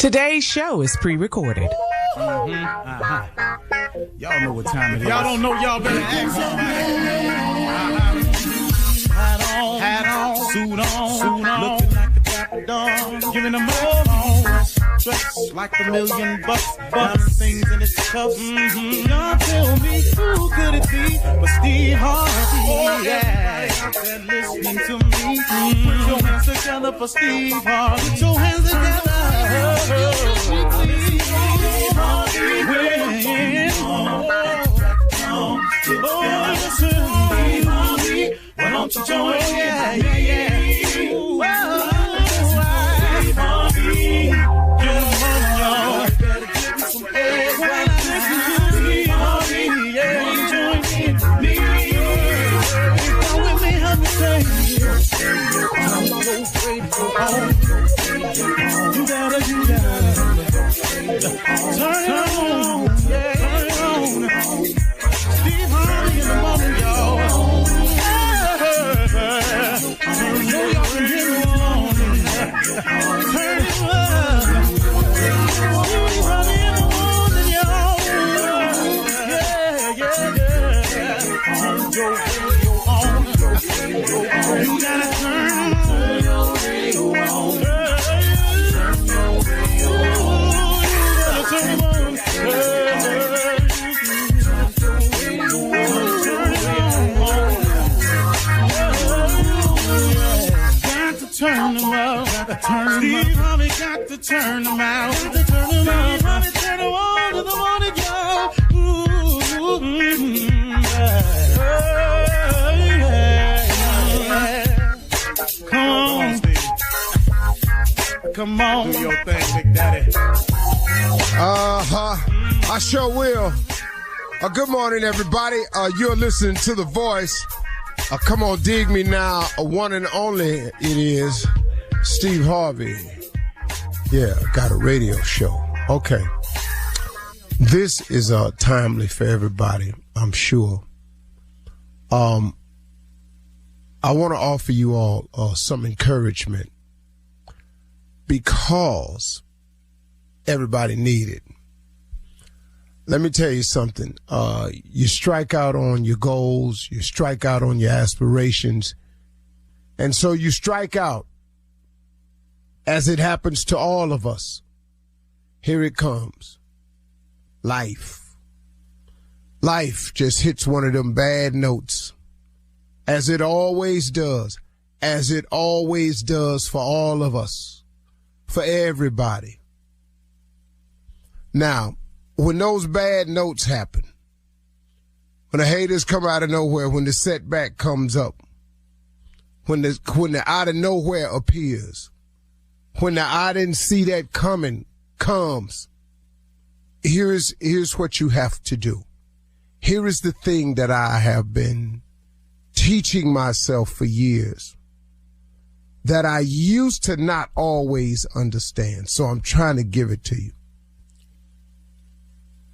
Today's show is pre-recorded. Y'all know what time it is. Y'all don't know, y'all better ask somebody. Hat on, suit on, looking like the Dapper Dawn, giving them all dressed like $1 million bucks, things in its cuffs. Y'all tell me who could it be but Steve Harvey? Oh yeah, out there listening to me. Put your hands together for Steve Harvey. Put your hands together. Why don't you join? Yeah. You gotta turn it on, Steve Harvey in the morning, y'all. Y'all can hear me on. Turn it up. Steve Harvey in the morning, y'all. Turn your radio on. You gotta turn your radio on. Turn them out. Steve Harvey got to turn them out. Steve Harvey turn them on to the morning, y'all. Come on, Steve. Come on. Do your thing, Big Daddy. I sure will. Good morning, everybody. You're listening to The Voice. Come on, dig me now. One and only it is Steve Harvey. Yeah, got a radio show. Okay. This is timely for everybody, I'm sure. I want to offer you all some encouragement because everybody need it. Let me tell you something. You strike out on your goals, you strike out on your aspirations, and so you strike out, as it happens to all of us. Here it comes. Life. Life just hits one of them bad notes, as it always does for all of us, for everybody. Now, when those bad notes happen, when the haters come out of nowhere, when the setback comes up, when the out of nowhere appears, when the I didn't see that coming comes, here's what you have to do. Here is the thing that I have been teaching myself for years, that I used to not always understand. So I'm trying to give it to you.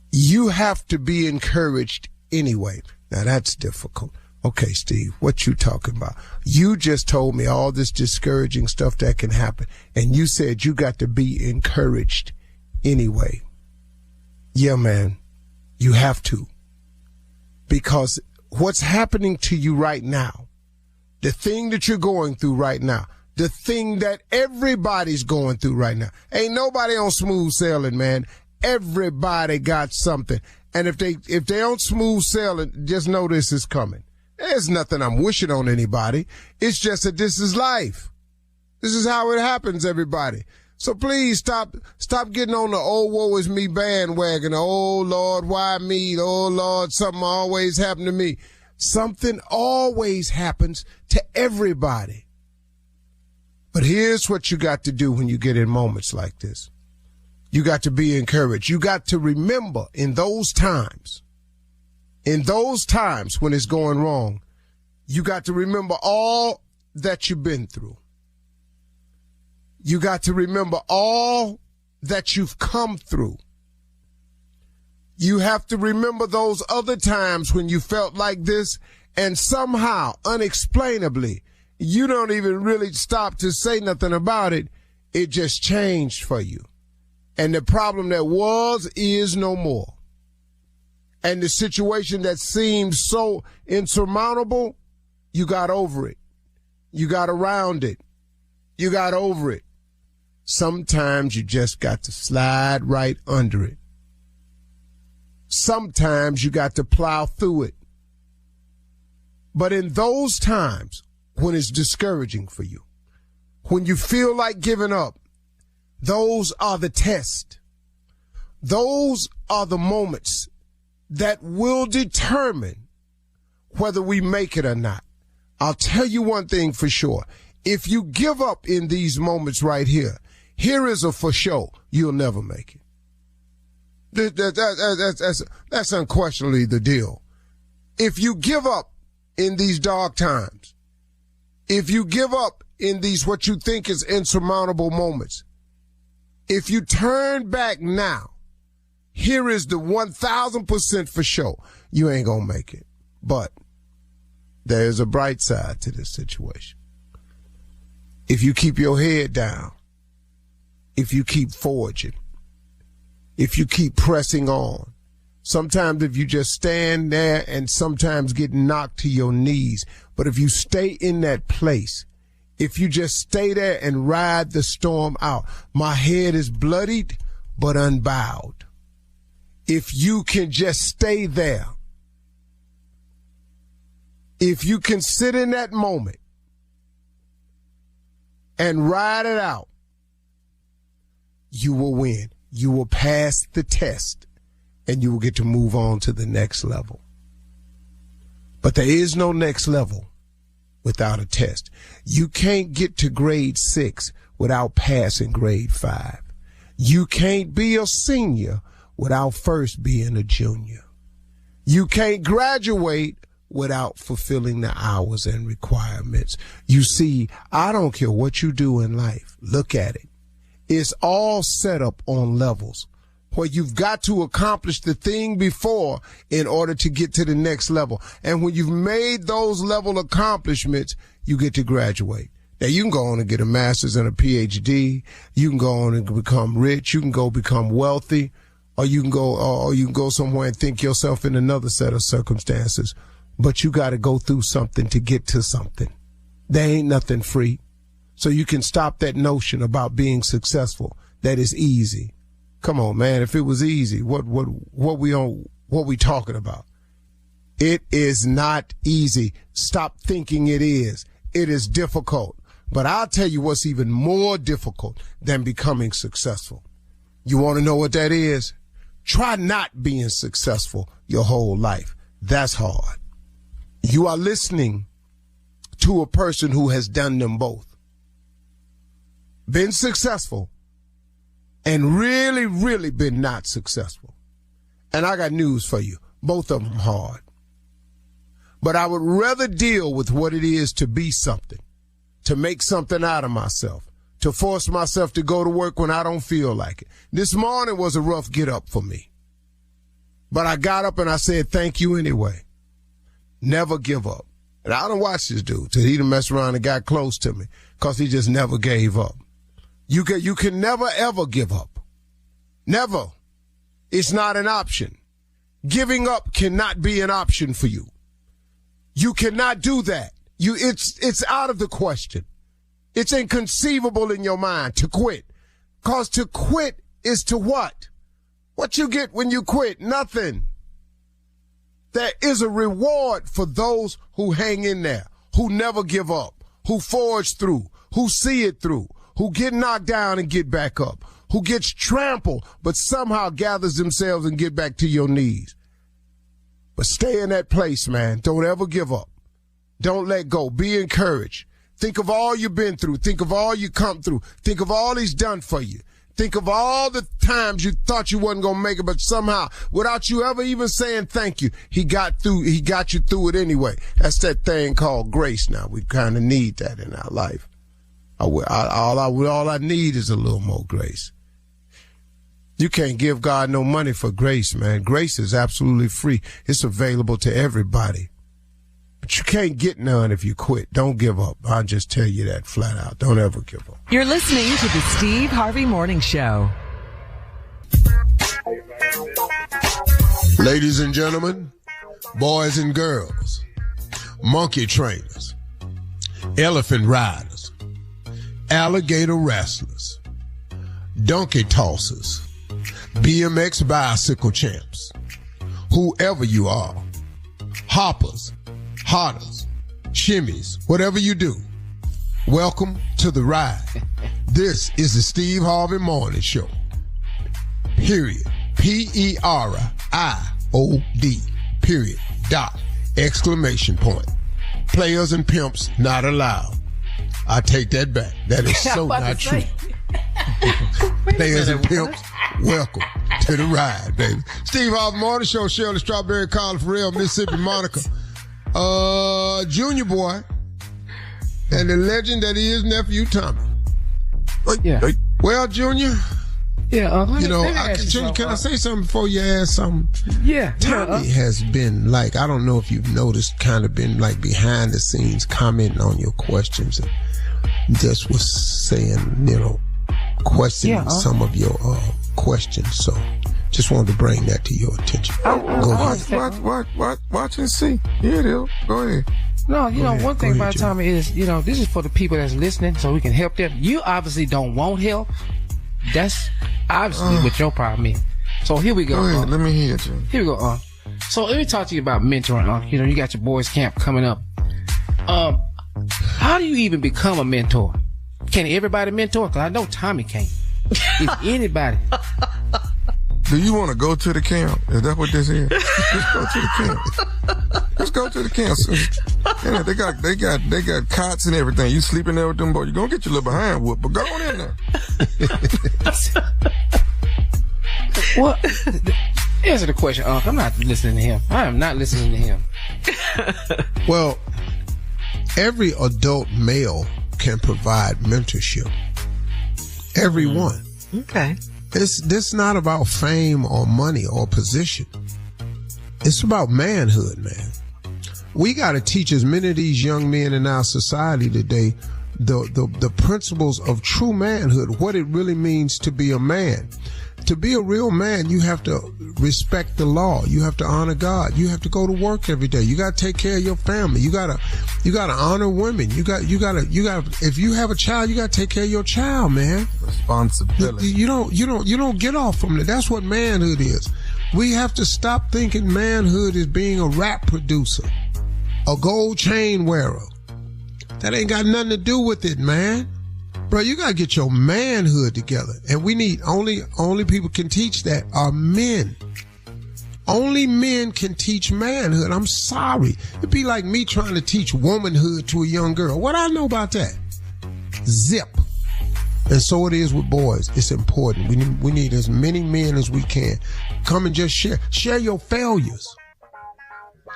You have to be encouraged anyway. Now that's difficult. Okay, Steve, what you talking about? You just told me all this discouraging stuff that can happen, and you said you got to be encouraged anyway. Yeah, man, you have to. Because what's happening to you right now, the thing that you're going through right now, the thing that everybody's going through right now, ain't nobody on smooth sailing, man. Everybody got something. And if they on smooth sailing, just know this is coming. There's nothing I'm wishing on anybody. It's just that this is life. This is how it happens, everybody. So please stop getting on the "oh, woe is me" bandwagon. Oh, Lord, why me? Oh, Lord, something always happened to me. Something always happens to everybody. But here's what you got to do when you get in moments like this. You got to be encouraged. You got to remember in those times when it's going wrong, you got to remember all that you've been through. You got to remember all that you've come through. You have to remember those other times when you felt like this, and somehow, unexplainably, you don't even really stop to say nothing about it. It just changed for you. And the problem that was is no more. And the situation that seemed so insurmountable, you got over it. You got around it. You got over it. Sometimes you just got to slide right under it. Sometimes you got to plow through it. But in those times when it's discouraging for you, when you feel like giving up, those are the tests. Those are the moments that will determine whether we make it or not. I'll tell you one thing for sure. If you give up in these moments right here, here is a for sure, you'll never make it. That's unquestionably the deal. If you give up in these dark times, if you give up in these what you think is insurmountable moments, if you turn back now, here is the 1,000% for sure, you ain't gonna make it. But there's a bright side to this situation. If you keep your head down, if you keep forging, if you keep pressing on, sometimes if you just stand there and sometimes get knocked to your knees, but if you stay in that place, if you just stay there and ride the storm out, my head is bloodied but unbowed. If you can just stay there, if you can sit in that moment and ride it out, you will win. You will pass the test and you will get to move on to the next level. But there is no next level without a test. You can't get to grade 6 without passing grade 5. You can't be a senior without first being a junior. You can't graduate without fulfilling the hours and requirements. You see, I don't care what you do in life. Look at it. It's all set up on levels where you've got to accomplish the thing before in order to get to the next level. And when you've made those level accomplishments, you get to graduate. Now, you can go on and get a master's and a PhD. You can go on and become rich. You can go become wealthy, or you can go somewhere and think yourself in another set of circumstances. But you got to go through something to get to something. There ain't nothing free. So you can stop that notion about being successful. That is easy. Come on, man. If it was easy, what we talking about? It is not easy. Stop thinking it is. It is difficult. But I'll tell you what's even more difficult than becoming successful. You want to know what that is? Try not being successful your whole life. That's hard. You are listening to a person who has done them both. Been successful and really, really been not successful. And I got news for you. Both of them hard. But I would rather deal with what it is to be something, to make something out of myself, to force myself to go to work when I don't feel like it. This morning was a rough get up for me. But I got up and I said, thank you anyway. Never give up. And I don't watch this dude till he done messed around and got close to me because he just never gave up. You can never, ever give up. Never. It's not an option. Giving up cannot be an option for you. You cannot do that. It's out of the question. It's inconceivable in your mind to quit. Because to quit is to what? What you get when you quit? Nothing. There is a reward for those who hang in there, who never give up, who forge through, who see it through, who get knocked down and get back up, who gets trampled but somehow gathers themselves and get back to your knees. But stay in that place, man. Don't ever give up. Don't let go. Be encouraged. Think of all you've been through. Think of all you come through. Think of all he's done for you. Think of all the times you thought you wasn't going to make it, but somehow, without you ever even saying thank you, he got you through it anyway. That's that thing called grace now. We kind of need that in our life. All I need is a little more grace. You can't give God no money for grace, man. Grace is absolutely free. It's available to everybody. But you can't get none if you quit. Don't give up. I'll just tell you that flat out. Don't ever give up. You're listening to the Steve Harvey Morning Show. Ladies and gentlemen, boys and girls, monkey trainers, elephant riders, alligator wrestlers, donkey tossers, BMX bicycle champs, whoever you are, hoppers, hotters, shimmies, whatever you do, welcome to the ride. This is the Steve Harvey Morning Show. Period. Period. Period. Dot. Exclamation point. Players and pimps not allowed. I take that back. That is so not true. Players and pimps, welcome to the ride, baby. Steve Harvey Morning Show, Shirley Strawberry, Carla Farrell, Mississippi Monica, Junior Boy, and the legend that is nephew Tommy. Yeah. Well, Junior. Yeah, Junior, can I say something before you ask something? Yeah. Tommy has been like, I don't know if you've noticed, kind of been like behind the scenes commenting on your questions and just was saying, questioning some of your questions. So just wanted to bring that to your attention. Go ahead. Watch and see. Here it is. Go ahead. No, one thing about Tommy is, this is for the people that's listening so we can help them. You obviously don't want help. That's obviously what your problem is. So here we go. Go ahead. Let me hear it, Jim. Here we go. So let me talk to you about mentoring. You got your boys' camp coming up. How do you even become a mentor? Can everybody mentor? Because I know Tommy can't. If anybody. Do you want to go to the camp? Is that what this is? Let's go to the camp. Let's go to the camp. Yeah, they got cots and everything. You sleeping there with them boys. You're going to get your little behind whooped, but go on in there. What? Answer the question, Uncle. I'm not listening to him. I am not listening to him. Well, every adult male can provide mentorship. Everyone. Okay. This not about fame or money or position. It's about manhood, man. We got to teach as many of these young men in our society today the principles of true manhood, what it really means to be a man. To be a real man, you have to respect the law. You have to honor God. You have to go to work every day. You got to take care of your family. You got to honor women. You got if you have a child, you got to take care of your child, man. Responsibility. You don't get off from it. That's what manhood is. We have to stop thinking manhood is being a rap producer, a gold chain wearer. That ain't got nothing to do with it, man. Bro, you gotta get your manhood together. And we need only people can teach that are men. Only men can teach manhood. I'm sorry. It'd be like me trying to teach womanhood to a young girl. What I know about that? Zip. And so it is with boys. It's important. We need as many men as we can. Come and just share your failures.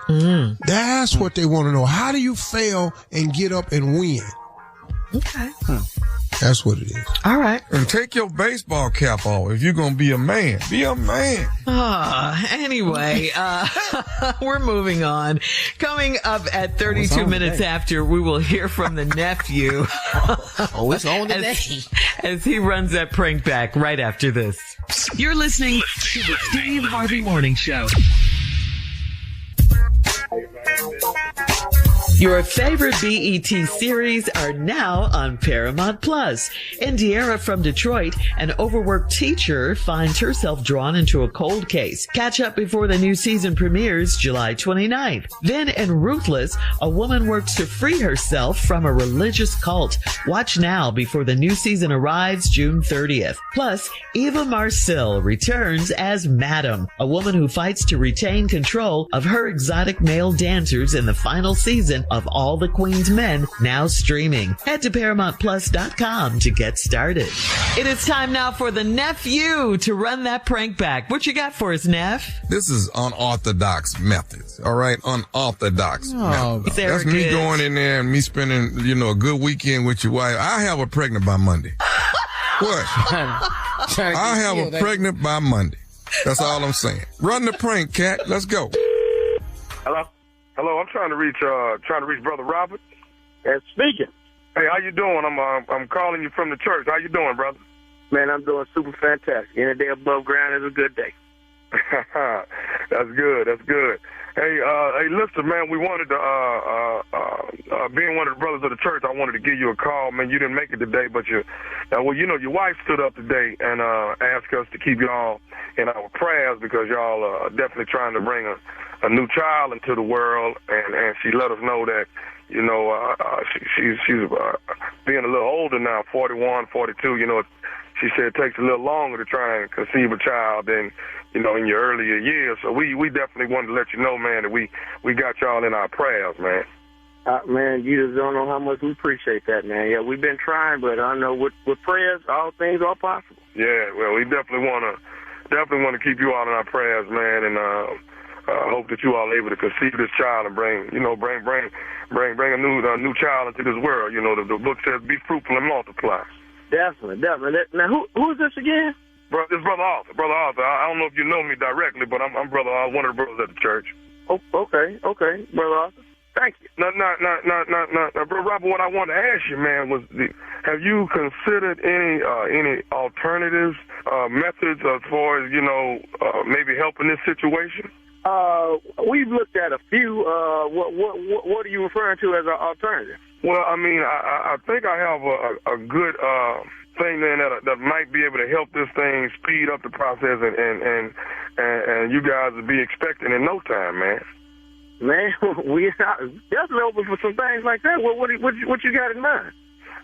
That's what they want to know. How do you fail and get up and win? Okay. That's what it is. All right. And take your baseball cap off. If you're going to be a man, be a man. Anyway, we're moving on. Coming up at 32 minutes after, we will hear from the nephew. It's on today. As he runs that prank back right after this. You're listening to the Steve Harvey Morning Show. Your favorite BET series are now on Paramount Plus. Indiana from Detroit, an overworked teacher, finds herself drawn into a cold case. Catch up before the new season premieres July 29th. Then in Ruthless, a woman works to free herself from a religious cult. Watch now before the new season arrives June 30th. Plus, Eva Marcille returns as Madam, a woman who fights to retain control of her exotic male dancers in the final season of All the Queen's Men, now streaming. Head to ParamountPlus.com to get started. It is time now for the nephew to run that prank back. What you got for us, Neff? This is unorthodox methods, all right? Unorthodox methods. That's me going in there and me spending, a good weekend with your wife. I have her pregnant by Monday. What? I have her pregnant by Monday. That's all I'm saying. Run the prank, cat. Let's go. Hello, I'm trying to reach Brother Robert. And speaking. Hey, how you doing? I'm calling you from the church. How you doing, brother? Man, I'm doing super fantastic. Any day above ground is a good day. That's good. That's good. Hey, listen, man, we wanted to, being one of the brothers of the church, I wanted to give you a call. Man, you didn't make it today, but your wife stood up today and asked us to keep y'all in our prayers because y'all are definitely trying to bring a new child into the world, and she let us know that, she's being a little older now, 41, 42, she said it takes a little longer to try and conceive a child than, in your earlier years. So we definitely wanted to let you know, man, that we got y'all in our prayers, man. Man, you just don't know how much we appreciate that, man. Yeah, we've been trying, but I know with prayers, all things are possible. Yeah, well, we definitely want to keep you all in our prayers, man, and hope that you all are able to conceive this child and bring a new child into this world. The book says, "Be fruitful and multiply." Definitely. Now, who is this again? Bro, this Brother Arthur. Brother Arthur. I don't know if you know me directly, but I'm one of the brothers at the church. Oh, okay, Brother Arthur. Thank you. No, Brother Robert, what I wanted to ask you, man, was have you considered any alternatives, methods as far as, maybe helping this situation? We've looked at a few. What are you referring to as an alternative? Well, I mean, I think I have a good thing then that might be able to help this thing speed up the process, and you guys will be expecting in no time, man. Man, we definitely open for some things like that. What you got in mind?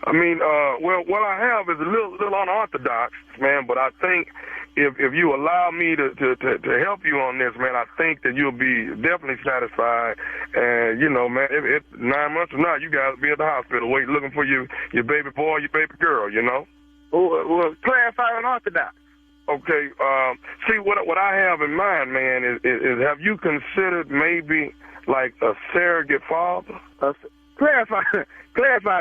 I mean, well, what I have is a little unorthodox, man, but I think if you allow me to help you on this, man, I think that you'll be definitely satisfied. And, man, if 9 months from now, you guys will be at the hospital waiting, looking for your baby boy, your baby girl, Well, clarify unorthodox. Okay. See, what I have in mind, man, is have you considered maybe like a surrogate father? Clarify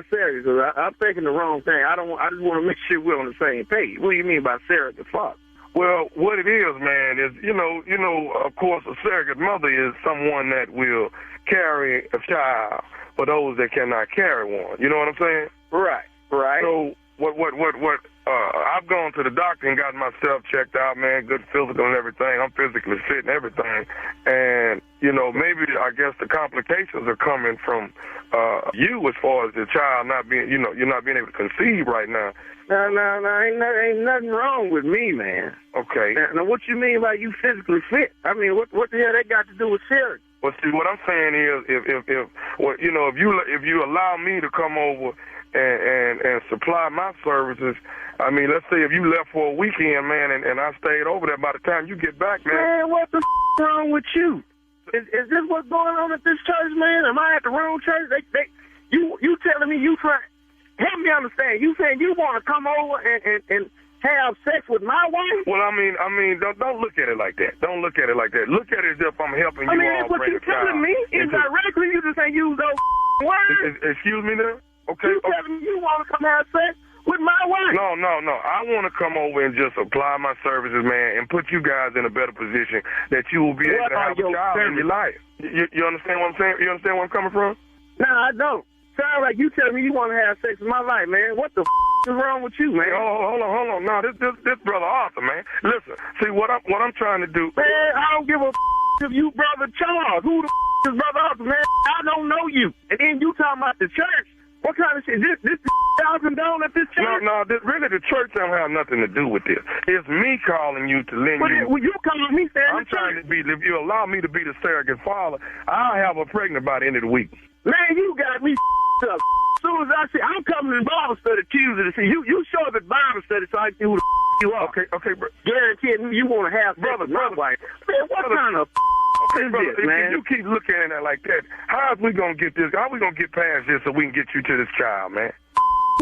surrogate, because I'm thinking the wrong thing. I just want to make sure we're on the same page. What do you mean by surrogate father? Well, what it is, man, is, of course, a surrogate mother is someone that will carry a child for those that cannot carry one. You know what I'm saying? Right. So what I've gone to the doctor and gotten myself checked out, man, good physical and everything. I'm physically fit and everything. And, maybe I guess the complications are coming from you as far as the child not being, you're not being able to conceive right now. No, ain't nothing wrong with me, man. Okay. Now, what you mean by you physically fit? I mean, what the hell that got to do with surrogate? Well, see, what I'm saying is, if you allow me to come over and supply my services, I mean, let's say if you left for a weekend, man, and I stayed over there, by the time you get back, man. Man, what the wrong with you? Is this what's going on at this church, man? Am I at the wrong church? You telling me you trying? Help me understand. You saying you want to come over and have sex with my wife? Well, I mean, don't look at it like that. Don't look at it like that. Look at it as if I'm helping you all what bring you telling me? Indirectly, you just saying use those words. Excuse me there? Okay. You telling me you want to come have sex with my wife? No. I want to come over and just apply my services, man, and put you guys in a better position that you will be able to have a child in your life. You understand what I'm saying? You understand where I'm coming from? No, I don't. Sound like you telling me you want to have sex with my life, man. What the is wrong with you, man? Oh, hold on. No, this Brother Arthur, man. Listen, see what I'm trying to do. Man, I don't give a if you Brother Charles. Who the is Brother Arthur, man? I don't know you. And then you talking about the church. What kind of shit? This out and down at this church? No, really the church don't have nothing to do with this. It's me calling you to lend you. Well, you calling me saying I'm trying to be, if you allow me to be the surrogate father, I'll have her pregnant by the end of the week. Man, you got me up. As soon as I see, I'm coming to Bible study Tuesday to see you. You show up at Bible study so I can see who the you are. Okay, bro. Guaranteeing you want to have brother. Wife. Man, what kind of is brother, this, man? If you keep looking at it like that, how are we gonna get this? How are we gonna get past this so we can get you to this child, man?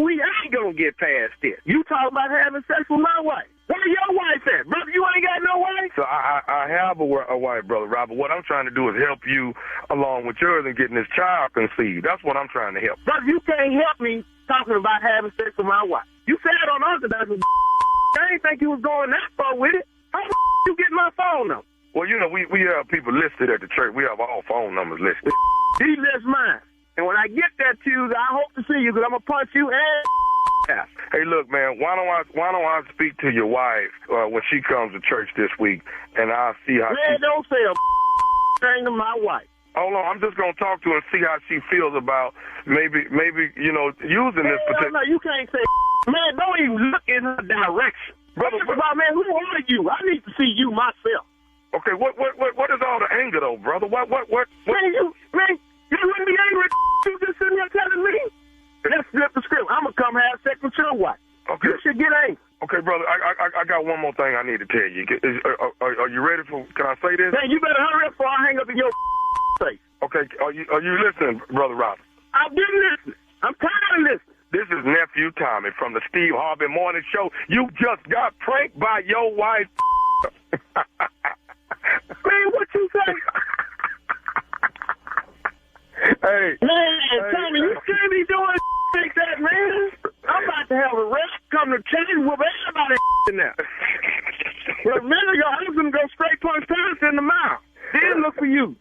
We ain't gonna get past this. You talking about having sex with my wife? Where your wife at, brother? You ain't got no wife. So I have a wife, Brother Robert. What I'm trying to do is help you along with yours and getting this child conceived. That's what I'm trying to help. Brother, you can't help me talking about having sex with my wife. You said on Orthodox. I ain't think you was going that far with it. How the you get my phone number? Well, we have people listed at the church. We have all phone numbers listed. These list mine. And when I get that Tuesday, I hope to see you because I'm going to punch you and ass. Hey, look, man, why don't I speak to your wife when she comes to church this week, and I'll see how Man, don't say a thing to my wife. Hold on, I'm just going to talk to her and see how she feels about maybe using this particular... No, you can't say, man, don't even look in her direction. Brother, man, who are you? I need to see you myself. Okay, what is all the anger, though, brother? What? Man, you wouldn't be angry at you just sitting there telling me? Let's flip the script. I'm going to come have sex with your wife. Okay. You should get angry. Okay, brother, I got one more thing I need to tell you. Are you ready for, can I say this? Man, you better hurry up before I hang up in your face. Okay, are you listening, Brother Robert? I've been listening. I'm tired of listening. This is Nephew Tommy from the Steve Harvey Morning Show. You just got pranked by your wife. Man, what you say? Hey. Man, Tommy, you can't be doing like that, man. I'm about to have a rest come to change with everybody in there. Well, a minute ago, I was going to go straight punch Terrence in the mouth. Then look for you.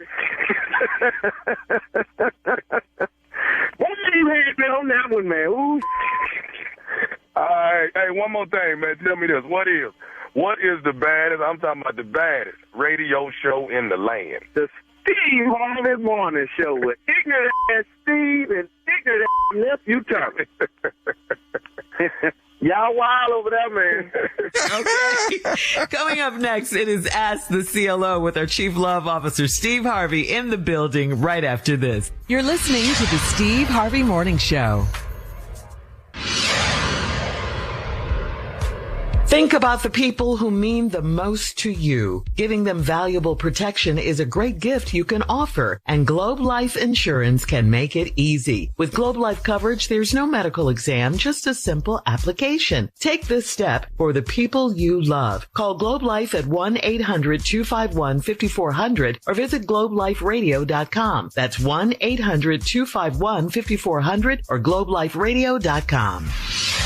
What you had been on that one, man? Ooh. All right. Hey, one more thing, man. Tell me this. What is the baddest, I'm talking about the baddest radio show in the land? The Steve Harvey Morning Show with ignorant ass Steve and ignorant ass Nephew Tommy. Y'all wild over there, man. Okay. Coming up next, it is Ask the CLO with our Chief Love Officer, Steve Harvey, in the building right after this. You're listening to the Steve Harvey Morning Show. Think about the people who mean the most to you. Giving them valuable protection is a great gift you can offer, and Globe Life Insurance can make it easy. With Globe Life coverage, there's no medical exam, just a simple application. Take this step for the people you love. Call Globe Life at 1-800-251-5400 or visit globeliferadio.com. That's 1-800-251-5400 or globeliferadio.com.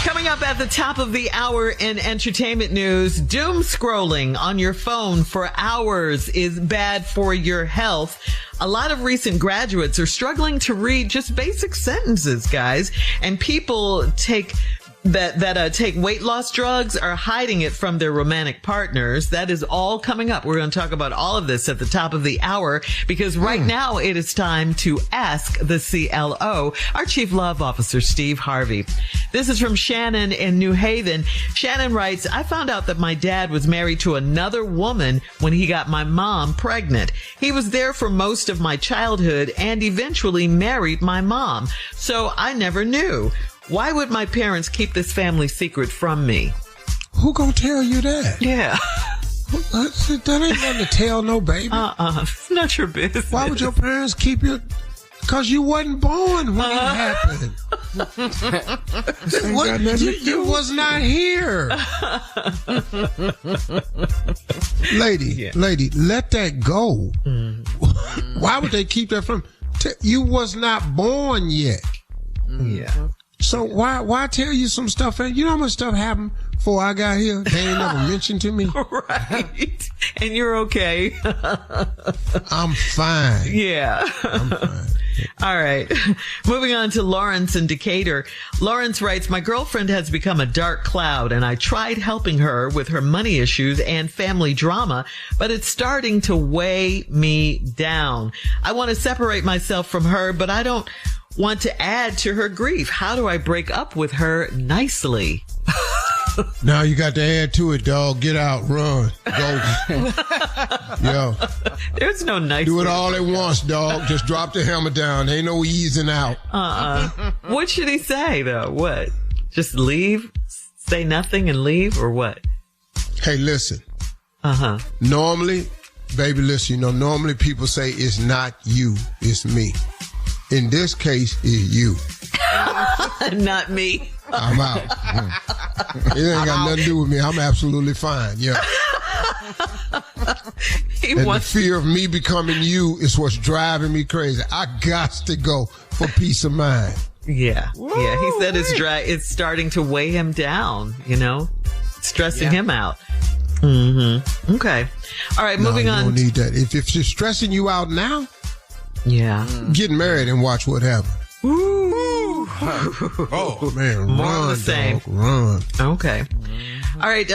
Coming up at the top of the hour in entertainment news, doom scrolling on your phone for hours is bad for your health. A lot of recent graduates are struggling to read just basic sentences, guys, and people take weight loss drugs are hiding it from their romantic partners. That is all coming up. We're going to talk about all of this at the top of the hour because right now it is time to ask the CLO, our Chief Love Officer, Steve Harvey. This is from Shannon in New Haven. Shannon writes, I found out that my dad was married to another woman when he got my mom pregnant. He was there for most of my childhood and eventually married my mom. So I never knew. Why would my parents keep this family secret from me? Who gonna tell you that? Yeah. That ain't nothing to tell no baby. It's not your business. Why would your parents keep you? Because you wasn't born when it happened. You was not here. Lady, let that go. Why would they keep that from? You was not born yet. Yeah. So why tell you some stuff? You know how much stuff happened before I got here? They ain't never mentioned to me. Right. And you're okay. I'm fine. Yeah. I'm fine. All right. Moving on to Lawrence in Decatur. Lawrence writes, my girlfriend has become a dark cloud and I tried helping her with her money issues and family drama, but it's starting to weigh me down. I want to separate myself from her, but I don't want to add to her grief. How do I break up with her nicely? Now you got to add to it, dog. Get out, run, go. Yo. There's no nice. Do it all at once, dog. Just drop the hammer down. Ain't no easing out. What should he say though? What? Just leave? Say nothing and leave, or what? Hey, listen. Normally, baby, listen. Normally people say it's not you, it's me. In this case, it's you. Not me. I'm out. It ain't got nothing to do with me. I'm absolutely fine. Yeah. The fear of me becoming you is what's driving me crazy. I got to go for peace of mind. Yeah. Woo! Yeah. He said it's starting to weigh him down, stressing him out. Mm-hmm. Okay. All right. Moving on. You don't need that. If she's stressing you out now, yeah, get married and watch what happens. Ooh. Oh, man, More run, of the same. dog, run. Okay. All right.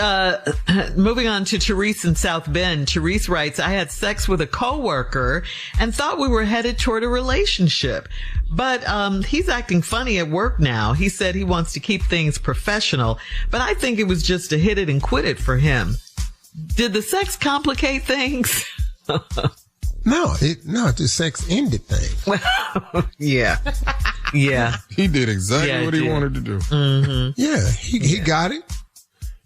Moving on to Therese in South Bend. Therese writes, I had sex with a coworker and thought we were headed toward a relationship. But he's acting funny at work now. He said he wants to keep things professional, but I think it was just a hit it and quit it for him. Did the sex complicate things? No, the sex ended things. Yeah. Yeah. He did exactly what he wanted to do. Mm-hmm. Yeah, he got it.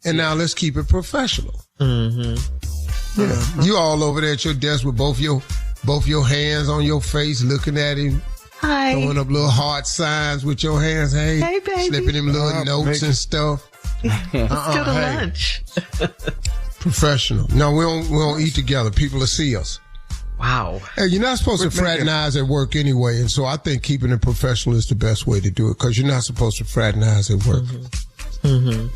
And now let's keep it professional. Mm-hmm. Yeah. You all over there at your desk with both your hands on your face, looking at him. Hi. Throwing up little heart signs with your hands. Hey, baby. Slipping them little notes and stuff. Let's go to lunch. Professional. No, we don't eat together. People will see us. Wow. Hey, you're not supposed to fraternize at work anyway, and so I think keeping it professional is the best way to do it, because you're not supposed to fraternize at work. Mm-hmm. Mm-hmm.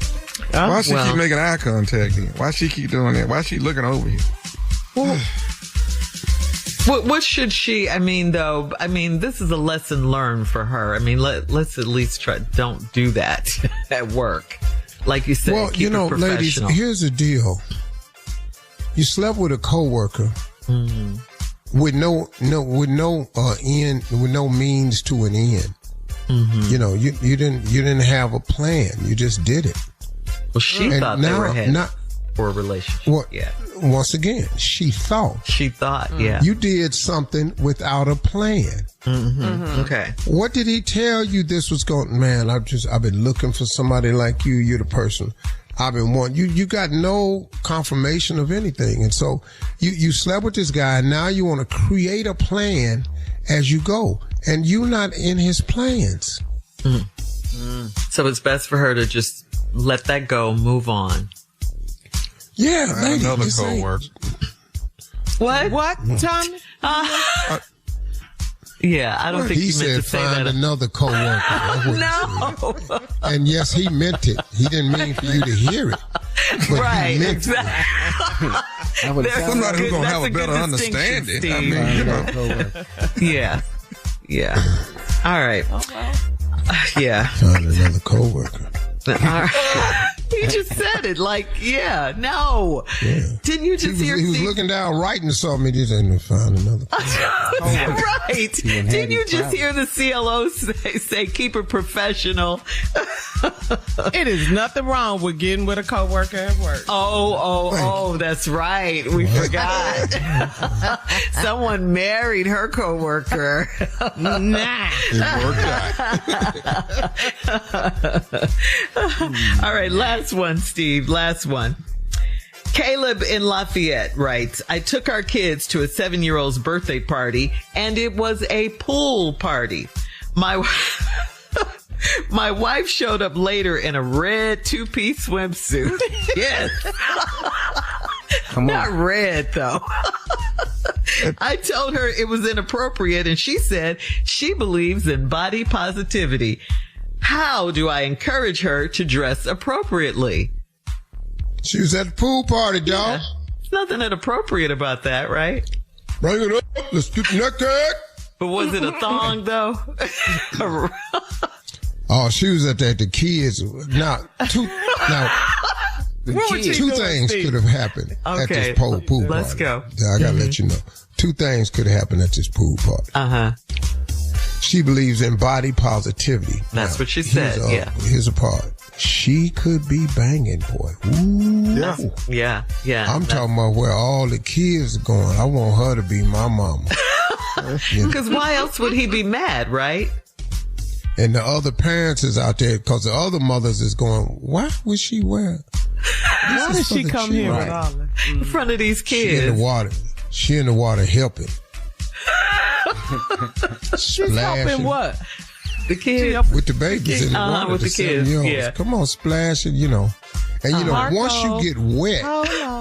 Why she keep making eye contact then? Why she keep doing that? Why she looking over you? Well, what should she, this is a lesson learned for her. I mean, let's at least try, don't do that at work. Like you said, well, keep it ladies, here's the deal. You slept with a coworker with no end, with no means to an end. Mm-hmm. You didn't have a plan. You just did it. Well, she thought they were headed for a relationship. Well, yeah. Once again, she thought. Yeah. You did something without a plan. Mm-hmm. Mm-hmm. Okay. What did he tell you this was going? Man, I've been looking for somebody like you. You're the person I've been wanting. You got no confirmation of anything. And so you slept with this guy, and now you want to create a plan as you go. And you're not in his plans. Mm. Mm. So it's best for her to just let that go, move on. Yeah, lady, another co-worker. What, Tommy? Yeah, I don't think he you meant to said say find that. another co-worker. No. And yes, he meant it. He didn't mean for you to hear it. But right, he meant exactly. Somebody who's going to have a better understanding. Steve. I mean, Yeah. Yeah. All right. Oh, well. Yeah. Find another co-worker. He just said it like, yeah, no. Yeah. Didn't you just hear? He was looking down, writing something. He just didn't find another. Right. Didn't you just hear the CLO say keep it professional? It is nothing wrong with getting with a coworker at work. Oh, that's right. We forgot. Someone married her coworker. Nah. it worked out. All right, last one, Steve. Last one. Caleb in Lafayette writes, I took our kids to a 7-year-old's birthday party, and it was a pool party. My wife showed up later in a red 2-piece swimsuit. Yes. Not red, though. I told her it was inappropriate, and she said she believes in body positivity. How do I encourage her to dress appropriately? She was at the pool party, dog. Yeah. There's nothing inappropriate about that, right? Bring it up. Let's get naked. But was it a thong, though? Oh, she was at the kids. Two things could have happened at this pool party. Let's go. I gotta let you know. 2 things could have happened at this pool party. Uh-huh. She believes in body positivity. That's what she said, Here's a part. She could be banging, boy. Ooh. Yeah. I'm talking about where all the kids are going. I want her to be my mama. Because why else would he be mad, right? And the other parents is out there, because the other mothers is going, why would she wear? Why did she come here with all that? In front of these kids. She in the water helping. She's helping what? The kids. With the babies in the water. With the kids. Yeah. Come on, splash it, And once you get wet,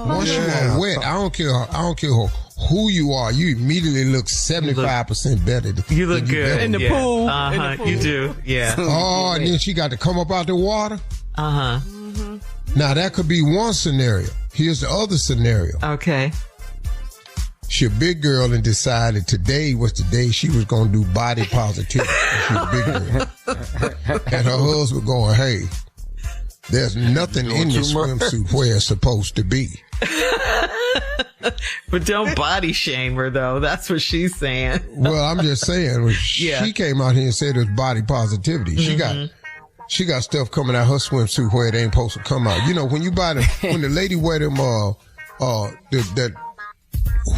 once you are wet, I don't care who you are, you immediately look 75% better. You look good. In the pool. Uh-huh. You do. Yeah. Oh, and then she got to come up out the water. Uh-huh. Mm-hmm. Now that could be one scenario. Here's the other scenario. Okay. She a big girl and decided today was the day she was going to do body positivity. She was a big girl. And her husband going, hey, there's nothing in the swimsuit where it's supposed to be. But don't body shame her, though. That's what she's saying. Well, I'm just saying, she came out here and said it was body positivity. She got stuff coming out her swimsuit where it ain't supposed to come out. You know, when you buy when the lady wear them, that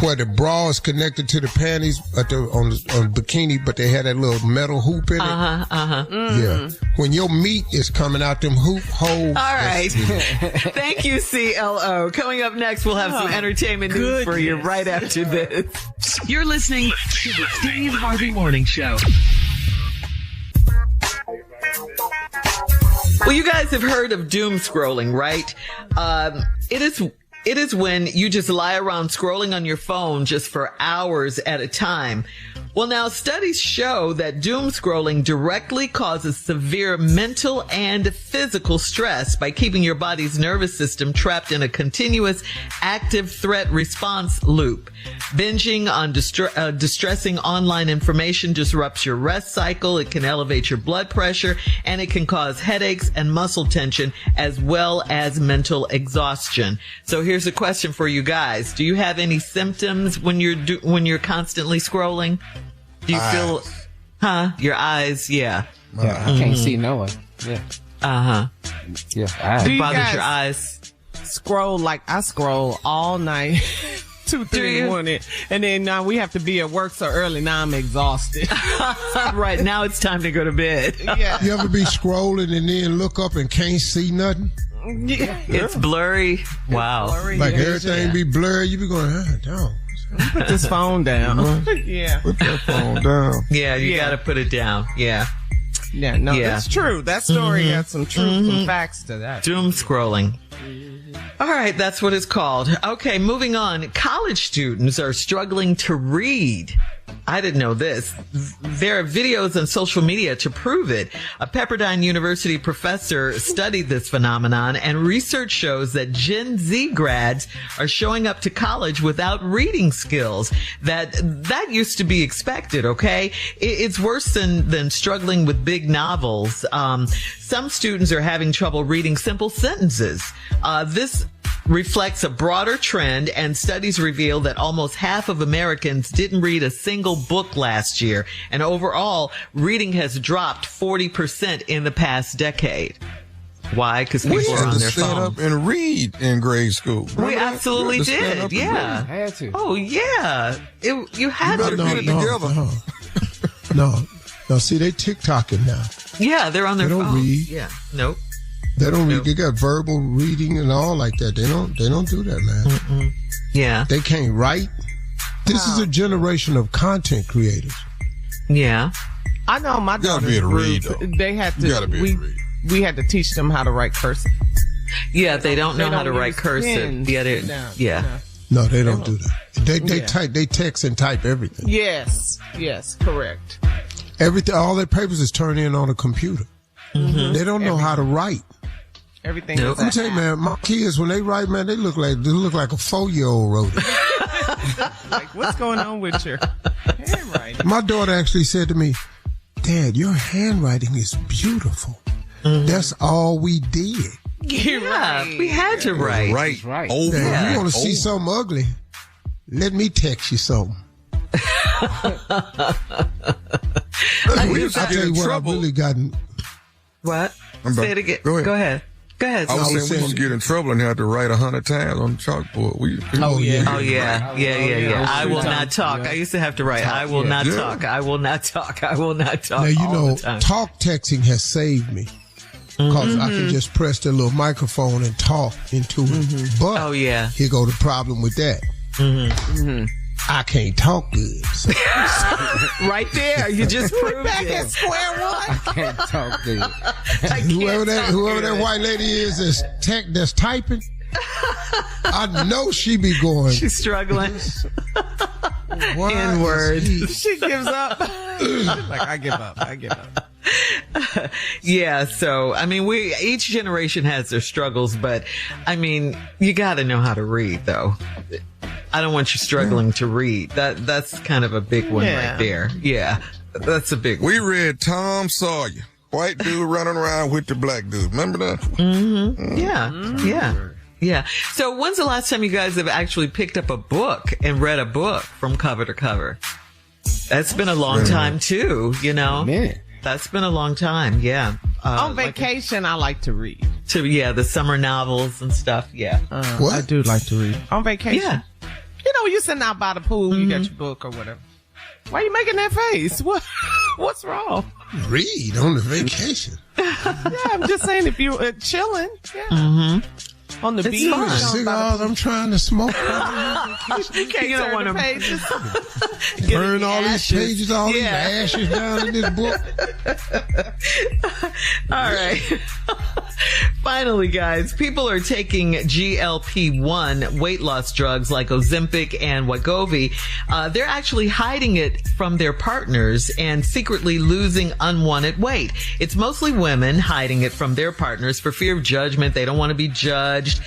where the bra is connected to the panties on the bikini, but they had that little metal hoop in it. Yeah. When your meat is coming out them hoop holes. All right. Thank you, CLO. Coming up next, we'll have some entertainment news for you right after this. You're listening to the Steve Harvey Morning Show. Well, you guys have heard of doom scrolling, right? It is when you just lie around scrolling on your phone just for hours at a time. Well, now studies show that doom scrolling directly causes severe mental and physical stress by keeping your body's nervous system trapped in a continuous active threat response loop. Binging on distressing online information disrupts your rest cycle. It can elevate your blood pressure, and it can cause headaches and muscle tension as well as mental exhaustion. So here's a question for you guys. Do you have any symptoms when you're constantly scrolling? Do you feel, your eyes? Yeah. Yeah, I can't see no one. Yeah. Yeah. It bothers your eyes. Scroll like I scroll all night, 2, 3 in the morning, and then now we have to be at work so early. Now I'm exhausted. Right now it's time to go to bed. Yeah. You ever be scrolling and then look up and can't see nothing? Yeah. It's blurry. Wow. Blurry, like everything be blurry. You be going, dog. Put this phone down. Yeah. Put that phone down. Yeah, you got to put it down. Yeah. Yeah, no, that's true. That story has some truth and facts to that. Doom scrolling. All right, that's what it's called. Okay, moving on. College students are struggling to read. I didn't know this. There are videos on social media to prove it. A Pepperdine University professor studied this phenomenon, and research shows that Gen Z grads are showing up to college without reading skills. That used to be expected, okay? It's worse than struggling with big novels. Some students are having trouble reading simple sentences. This reflects a broader trend, and studies reveal that almost half of Americans didn't read a single book last year. And overall, reading has dropped 40% in the past decade. Why? Because people are on their phones. We had to stand up and read in grade school. We absolutely did. Yeah. Had to. Oh, yeah. You had to read. No, see, they TikToking now. Yeah, they're on their phone. They don't read. Yeah. Nope. They don't read. They got verbal reading and all like that. They don't do that, man. Mm-mm. Yeah. They can't write. This is a generation of content creators. Yeah. I know my daughter's group, they had to, we had to teach them how to write cursive. Yeah, they don't know how to write cursive. Yeah. No, they don't do that. They text and type everything. Yes, correct. Everything, all their papers is turned in on a computer. Mm-hmm. They don't know how to write. Everything. Let me tell you, man, my kids, when they write, man, they look like a 4-year-old wrote it. Like, what's going on with your handwriting? My daughter actually said to me, Dad, your handwriting is beautiful. Mm-hmm. That's all we did. Yeah, we had to write. Right. Over. If you want to see something ugly, let me text you something. I tell you what, I've really gotten. What? Say it again. Go ahead. I was saying we used to get in trouble and had to write 100 times on the chalkboard. Yeah. I will not talk. I used to have to write. I will not talk. I will not talk. I will not talk. Now, you know, talk texting has saved me. Because I can just press the little microphone and talk into it. But here go the problem with that. I can't talk good. So. Right there, you just proved back at square one. I can't talk good. Whoever that white lady is that's typing, I know she be going. She's struggling. N-word. She gives up. Like, I give up. Yeah, so I mean, each generation has their struggles, but I mean, you got to know how to read, though. I don't want you struggling to read. That's kind of a big one right there. Yeah, that's a big one. We read Tom Sawyer, white dude running around with the black dude. Remember that? Mm-hmm. Yeah. So when's the last time you guys have actually picked up a book and read a book from cover to cover? That's been a long time too, you know. Man. That's been a long time, yeah. On vacation, I like to read. The summer novels and stuff, yeah. I do like to read. On vacation. Yeah. You know, you're sitting out by the pool, you got your book or whatever. Why are you making that face? What's wrong? Read on the vacation. Yeah, I'm just saying if you're chilling, on the beach. Cigars I'm trying to smoke. You can't turn the pages. Burn all these pages, all these ashes down in this book. All right. Finally, guys, people are taking GLP-1 weight loss drugs like Ozempic and Wegovy. They're actually hiding it from their partners and secretly losing unwanted weight. It's mostly women hiding it from their partners for fear of judgment. They don't want to be judged.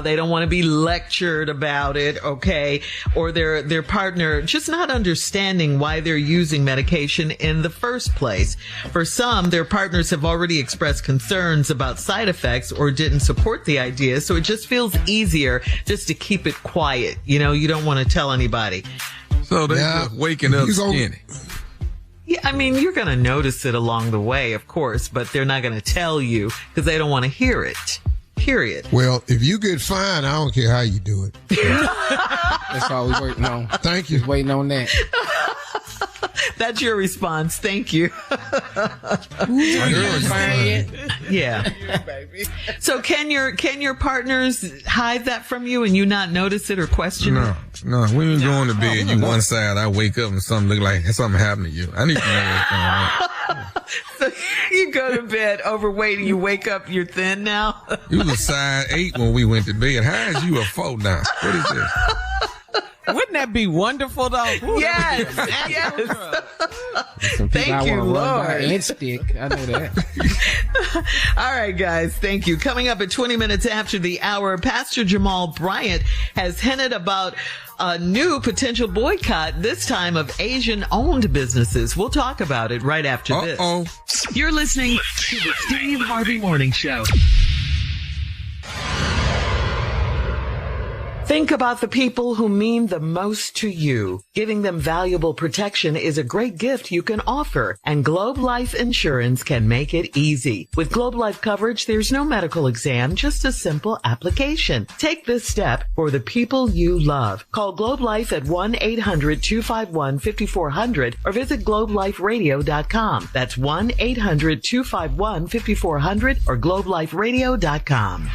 They don't want to be lectured about it, okay? Or their partner just not understanding why they're using medication in the first place. For some, their partners have already expressed concerns about side effects or didn't support the idea, so it just feels easier just to keep it quiet. You know, you don't want to tell anybody. So they're just waking up skinny. Yeah, I mean, you're going to notice it along the way, of course, but they're not going to tell you because they don't want to hear it. Period. Well, if you get fined, I don't care how you do it. That's all we're waiting on. Thank you. Just waiting on that. That's your response. Thank you. Yeah. So can your partners hide that from you and you not notice it or question it? No. When you go to bed, you one side, I wake up and something look like something happened to you. I need to know what's going on. So you go to bed overweight and you wake up, you're thin now? You was a size 8 when we went to bed. How is you a 4 now? What is this? Wouldn't that be wonderful, though? Ooh, yes. Thank you, Lord. Stick. I know that. All right, guys. Thank you. Coming up at 20 minutes after the hour, Pastor Jamal Bryant has hinted about a new potential boycott, this time of Asian-owned businesses. We'll talk about it right after this. You're listening to the Steve Harvey Morning Show. Think about the people who mean the most to you. Giving them valuable protection is a great gift you can offer, and Globe Life Insurance can make it easy. With Globe Life coverage, there's no medical exam, just a simple application. Take this step for the people you love. Call Globe Life at 1-800-251-5400 or visit globeliferadio.com. That's 1-800-251-5400 or globeliferadio.com.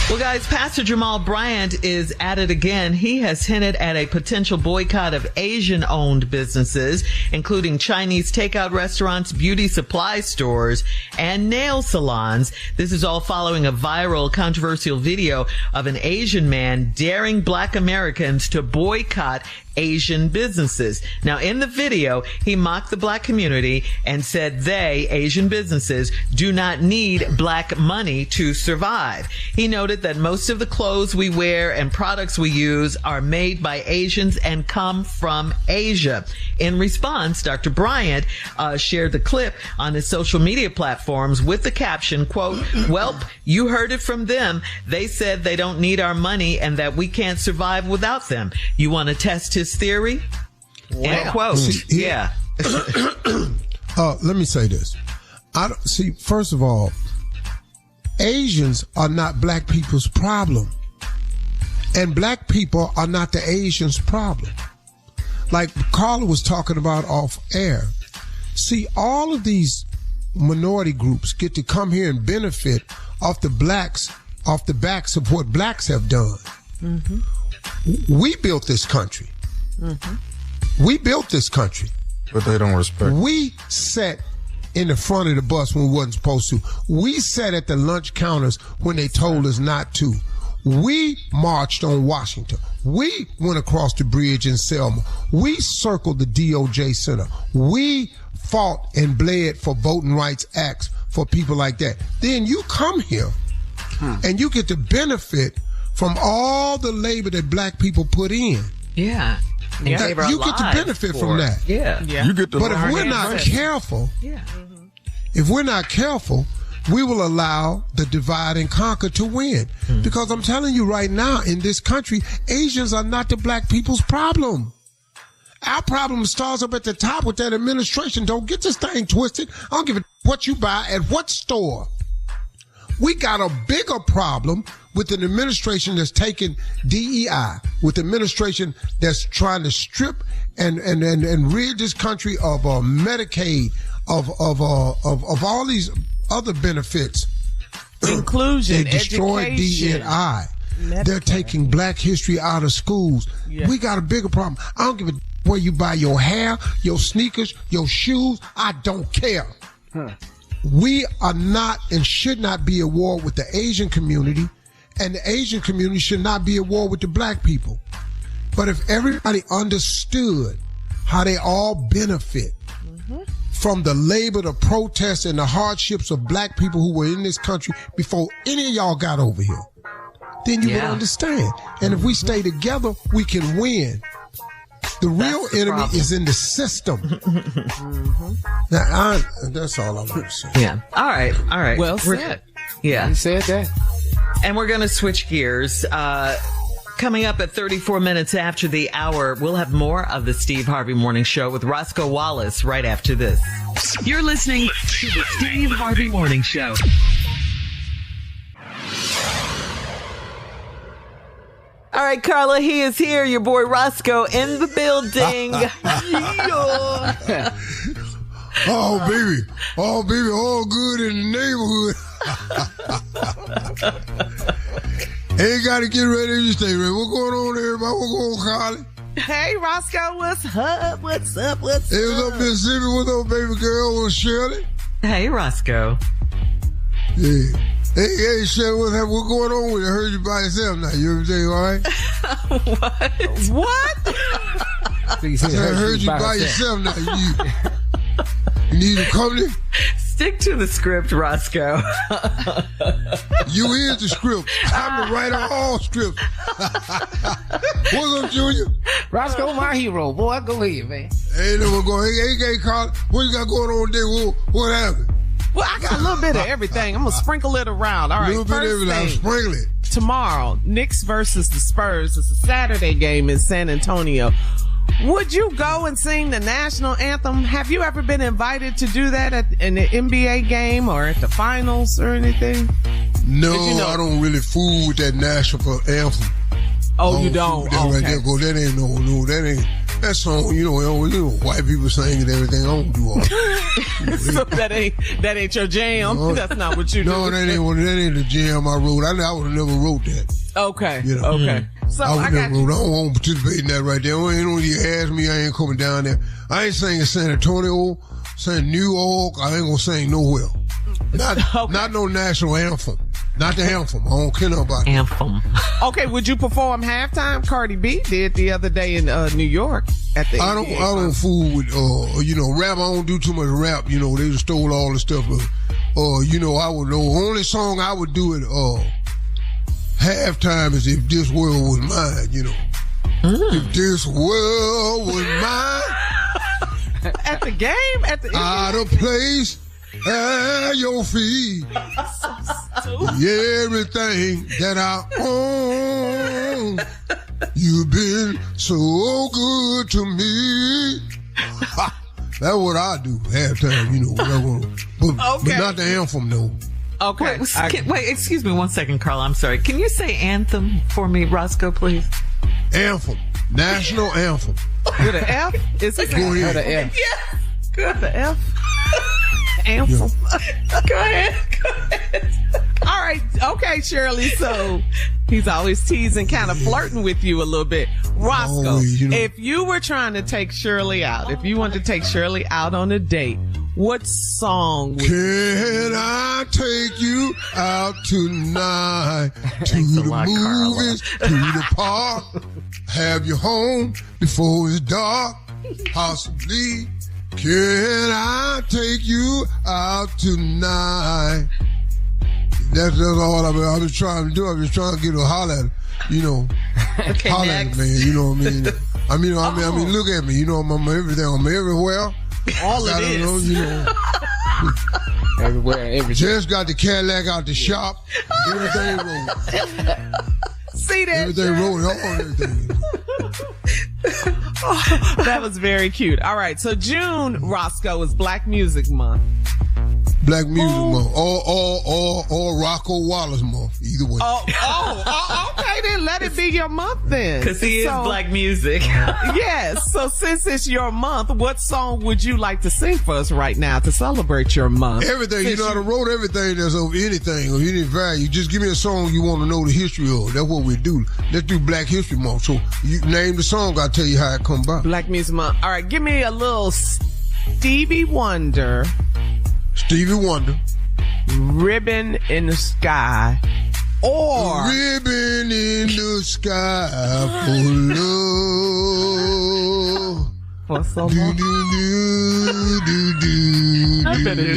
Well, guys, Pastor Jamal Bryant is at it again. He has hinted at a potential boycott of Asian-owned businesses, including Chinese takeout restaurants, beauty supply stores, and nail salons. This is all following a viral, controversial video of an Asian man daring Black Americans to boycott Asian businesses. Now, in the video, he mocked the Black community and said they, Asian businesses, do not need Black money to survive. He noted that most of the clothes we wear and products we use are made by Asians and come from Asia. In response, Dr. Bryant shared the clip on his social media platforms with the caption, quote, "Welp, you heard it from them. They said they don't need our money and that we can't survive without them. You want to test his theory?" Wow. End quote. Yeah. Let me say this. First of all, Asians are not Black people's problem. And Black people are not the Asians' problem. Like Carla was talking about off air. See, all of these minority groups get to come here and benefit off the backs of what Blacks have done. Mm-hmm. We built this country. Mm-hmm. We built this country. But they don't respect. We sat in the front of the bus when we wasn't supposed to. We sat at the lunch counters when they told us not to. We marched on Washington. We went across the bridge in Selma. We circled the DOJ Center. We fought and bled for voting rights acts for people like that. Then you come here and you get to benefit from all the labor that Black people put in. Yeah. And you get to benefit from that. Yeah. You get to But if we're not careful, if we're not careful, we will allow the divide and conquer to win. Because I'm telling you right now, in this country, Asians are not the black people's problem. Our problem starts up at the top with that administration. Don't get this thing twisted. I don't give a what you buy at what store. We got a bigger problem with an administration that's taking DEI, with an administration that's trying to strip and rid this country of Medicaid, of all these other benefits, inclusion, they destroyed DEI. They're taking Black history out of schools. Yeah. We got a bigger problem. I don't give a where you buy your hair, your sneakers, your shoes. I don't care. We are not and should not be at war with the Asian community, and the Asian community should not be at war with the black people. But if everybody understood how they all benefit from the labor, the protests, and the hardships of black people who were in this country before any of y'all got over here, then you would understand. And if we stay together, we can win. The real enemy is in the system. Now, that's all I want to say. Yeah. All right. Well said. Yeah. You said that. And we're going to switch gears. Coming up at 34 minutes after the hour, we'll have more of the Steve Harvey Morning Show with Roscoe Wallace right after this. You're listening to the Steve Harvey Morning Show. All right, Carla, he is here. Your boy Roscoe in the building. Oh, baby, all good in the neighborhood. Ain't got to get ready to stay ready. What's going on, everybody? What's going on, Carly? Hey, Roscoe, what's up? What's up? Hey, what's up, Mississippi? What's up, baby girl? What's Shirley? Hey, Roscoe. Yeah. Hey, Shirley, what's going on with you? I heard you by yourself now. You everything all right? What? I heard you by yourself now. You need a company? Stick to the script, Roscoe. You is the script. I'm the writer of all scripts. What's up, Junior? Roscoe, my hero. Boy, go ahead, man. Hey, no, we're going. Hey, Carl, what you got going on there? What happened? Well, I got a little bit of everything. I'm going to sprinkle it around. All right, a little bit of everything. Sprinkle it. Tomorrow, Knicks versus the Spurs. It's a Saturday game in San Antonio. Would you go and sing the national anthem? Have you ever been invited to do that in the NBA game or at the finals or anything? No, I don't really fool with that national anthem. Oh, you don't? That okay. Right there, go. That ain't that ain't. That song, you know, white people singing and everything. I don't do all that. So that ain't your jam? No, that's not what you do? No, that ain't the jam I wrote. I would have never wrote that. Okay. You know? Okay. So I don't want to participate in that right there. Don't you ask me, I ain't coming down there. I ain't singing San Antonio, singing New York. I ain't gonna sing nowhere. Not no national anthem. Not the anthem. I don't care about anthem. Okay, would you perform halftime? Cardi B did the other day in New York at the. I don't fool with rap. I don't do too much rap. You know, they just stole all the stuff. I would know. Only song I would do it halftime is If This World Was Mine. You know, if this world was mine. At the game, at the out of place. At your feet, everything that I own, you've been so good to me. That's what I do halftime, but not the anthem, though. Okay. Wait, excuse me 1 second, Carl. I'm sorry. Can you say anthem for me, Roscoe, please? Anthem. National anthem. With an F? Is it? Go ahead. With an F. Yeah. Good. The F. Anthem. Yeah. Go ahead. All right. Okay, Shirley. So he's always teasing, kind of flirting with you a little bit. Roscoe, always, if you were trying to take Shirley out, if you wanted to take Shirley out on a date, what song would Can I take you out tonight to the movies, to the park, have you home before it's dark, possibly. Can I take you out tonight? That's all I've been trying to do. I've been trying to get her to holler at her. Okay, holler at next. me, you know what I mean? I mean, look at me, I'm everything. I'm everywhere. All it is. Everywhere. Just got the Cadillac out the shop. Everything rolling. See that? Everything rolling. Everything. That was very cute. All right, so June, Roscoe, is Black Music Month. Black Music Month, or Roscoe Wallace Month, either way. Okay, then let it be your month then. Because he is Black music. Yes, so since it's your month, what song would you like to sing for us right now to celebrate your month? Everything, I done wrote everything that's of anything, of any value. Just give me a song you want to know the history of. That's what we do. Let's do Black History Month. So you name the song, I'll tell you how it come by. Black Music Month. All right, give me a little Stevie Wonder. Stevie Wonder. Ribbon in the Sky. Or Ribbon in the Sky for love. For so long. I better do.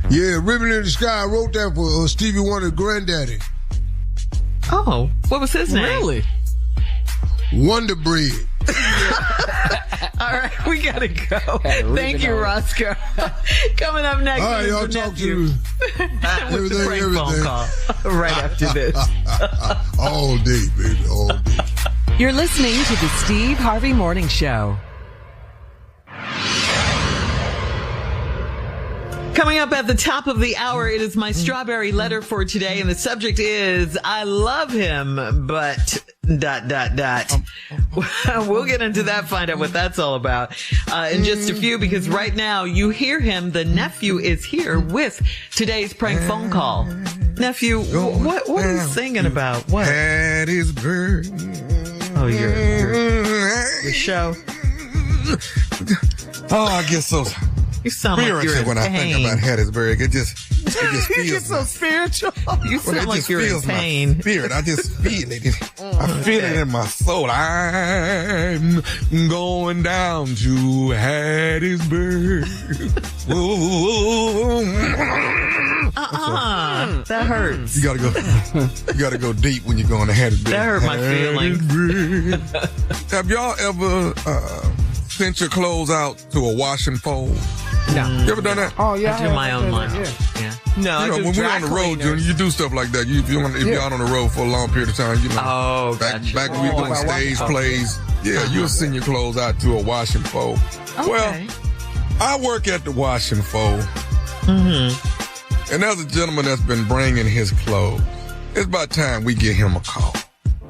Yeah, Ribbon in the Sky. I wrote that for Stevie Wonder's granddaddy. Oh, what was his name? Really? Wonder Bread. All right, we gotta go. Thank you, Roscoe. Coming up next. All right, y'all talk to me. With the prank phone call right after this. All day, baby, all day. You're listening to the Steve Harvey Morning Show. Coming up at the top of the hour, it is my strawberry letter for today, and the subject is, I love him, but ... We'll get into that, find out what that's all about in just a few, because right now you hear him. The nephew is here with today's prank phone call. Nephew, what are you singing about? What? Hattiesburg. Oh, your show. Oh, I get so You sound like you're in when pain. I think about Hattiesburg. It just You feels get so spiritual. You sound like you're in pain. My spirit. I just feel it. I feel it in my soul. I'm going down to Hattiesburg. That hurts. You gotta go deep when you're going to Hattiesburg. That hurt my feelings. Have y'all ever sent your clothes out to a wash and fold? No. You ever done that? Oh, yeah. I do my own line. Yeah. No, You know, when we're on the road, you do stuff like that. If you're out on the road for a long period of time, back when we were doing stage plays, you'll send your clothes out to a wash and fold. Okay. Well, I work at the wash and fold, and there's a gentleman that's been bringing his clothes. It's about time we get him a call.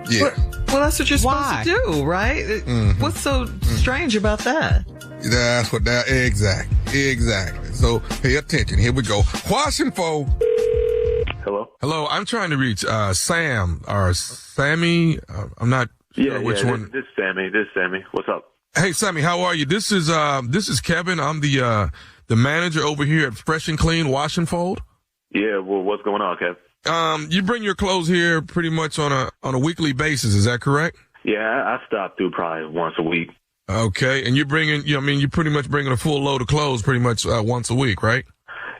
Yeah. Well, that's what you're supposed to do, right? What's so strange about that? That's what that, exactly. So pay attention. Here we go. Wash and fold. Hello. I'm trying to reach Sam or Sammy. I'm not sure which one. This is Sammy. What's up? Hey, Sammy, how are you? This is Kevin. I'm the manager over here at Fresh and Clean Wash and Fold. Yeah. Well, what's going on, Kev? You bring your clothes here pretty much on a weekly basis. Is that correct? Yeah, I stop through probably once a week. Okay, and you're pretty much bringing a full load of clothes pretty much once a week, right?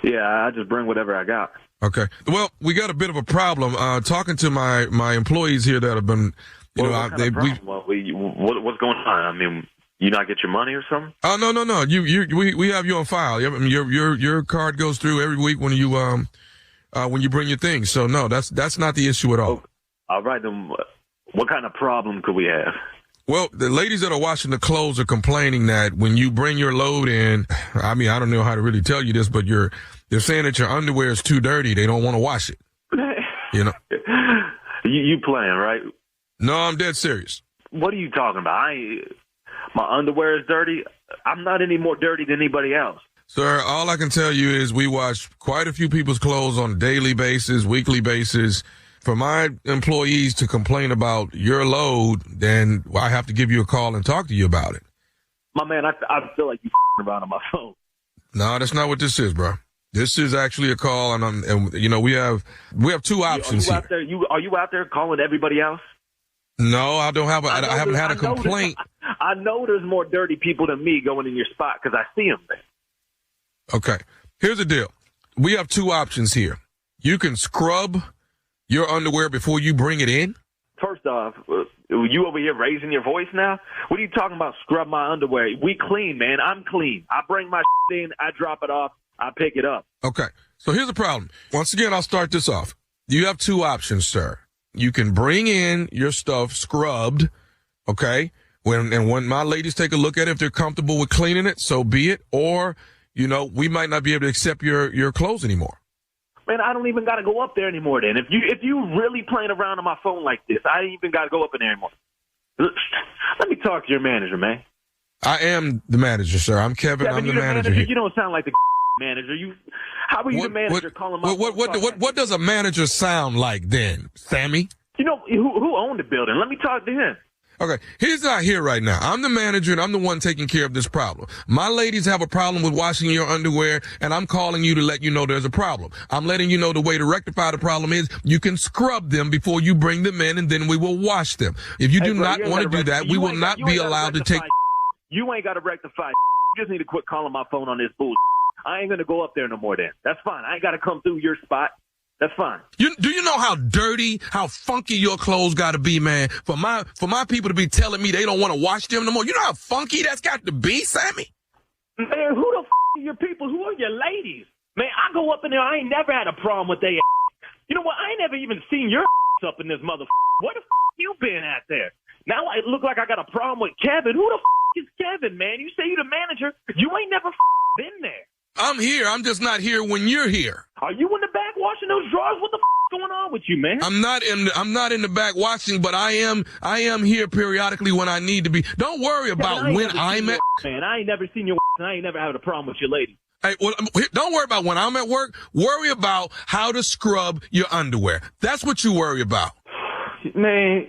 Yeah, I just bring whatever I got. Okay. Well, we got a bit of a problem. Talking to my employees here that have been, what's going on? I mean, you not get your money or something? Oh no. We have you on file. I mean, your card goes through every week when you bring your things. So no, that's not the issue at all. Oh, all right, then what kind of problem could we have? Well, the ladies that are washing the clothes are complaining that when you bring your load in, I mean, I don't know how to really tell you this, but they're saying that your underwear is too dirty. They don't want to wash it. You playing, right? No, I'm dead serious. What are you talking about? My underwear is dirty. I'm not any more dirty than anybody else. Sir, all I can tell you is we wash quite a few people's clothes on a daily basis, weekly basis. For my employees to complain about your load, then I have to give you a call and talk to you about it. My man, I feel like you around on my phone. No, that's not what this is, bro. This is actually a call, and we have two options here. Are you out there calling everybody else? No, I don't have. I haven't had a complaint. I know there's more dirty people than me going in your spot because I see them there. Okay, here's the deal. we have two options here. You can scrub your underwear before you bring it in. First off, you over here raising your voice now? What are you talking about, scrub my underwear? We clean, man. I'm clean. I bring my in, I drop it off, I pick it up. Okay, so here's the problem. Once again, I'll start this off. You have two options, sir. You can bring in your stuff scrubbed, okay? When my ladies take a look at it, if they're comfortable with cleaning it, so be it. Or, we might not be able to accept your clothes anymore. Man, I don't even got to go up there anymore then. If you really playing around on my phone like this, I ain't even got to go up in there anymore. Let me talk to your manager, man. I am the manager, sir. I'm Kevin. I'm the manager here. You don't sound like the manager. How are you the manager calling my phone? What does a manager sound like then, Sammy? Who owned the building? Let me talk to him. Okay, he's not here right now. I'm the manager, and I'm the one taking care of this problem. My ladies have a problem with washing your underwear, and I'm calling you to let you know there's a problem. I'm letting you know the way to rectify the problem is you can scrub them before you bring them in, and then we will wash them. If you do not want to do that, we will not be allowed to take... You ain't got to rectify. You just need to quit calling my phone on this bullshit. I ain't going to go up there no more then. That's fine. I ain't got to come through your spot. That's fine. Do you know how dirty, how funky your clothes got to be, man? For my people to be telling me they don't want to wash them no more. You know how funky that's got to be, Sammy? Man, who the are your people? Who are your ladies? Man, I go up in there. I ain't never had a problem with they. You know what? I ain't never even seen your up in this mother. Where the you been at there? Now I look like I got a problem with Kevin. Who the is Kevin, man? You say you the manager. You ain't never been there. I'm here. I'm just not here when you're here. Are you in the back washing those drawers? What the going on with you, man? I'm not in the back washing, but I am here periodically when I need to be. Don't worry about when I'm at. Man, I ain't never seen your and I ain't never had a problem with your lady. Hey, well, don't worry about when I'm at work. Worry about how to scrub your underwear. That's what you worry about. Man,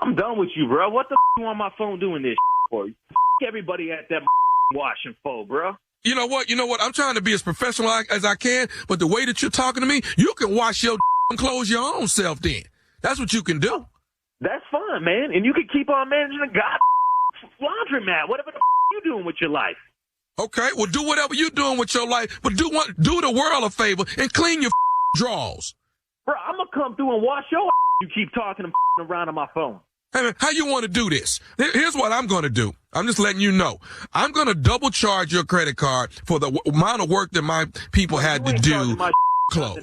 I'm done with you, bro. What the you on my phone doing this for? Everybody at that washing for, bro. You know what? I'm trying to be as professional as I can, but the way that you're talking to me, you can wash your clothes your own self then. That's what you can do. That's fine, man. And you can keep on managing the laundromat, whatever the you doing with your life. Okay, well, do whatever you're doing with your life, but do the world a favor and clean your drawers. Bro, I'm going to come through and wash your you keep talking around on my phone. Hey, man, how you want to do this? Here's what I'm going to do. I'm just letting you know. I'm going to double charge your credit card for the amount of work that my people had to do. Close.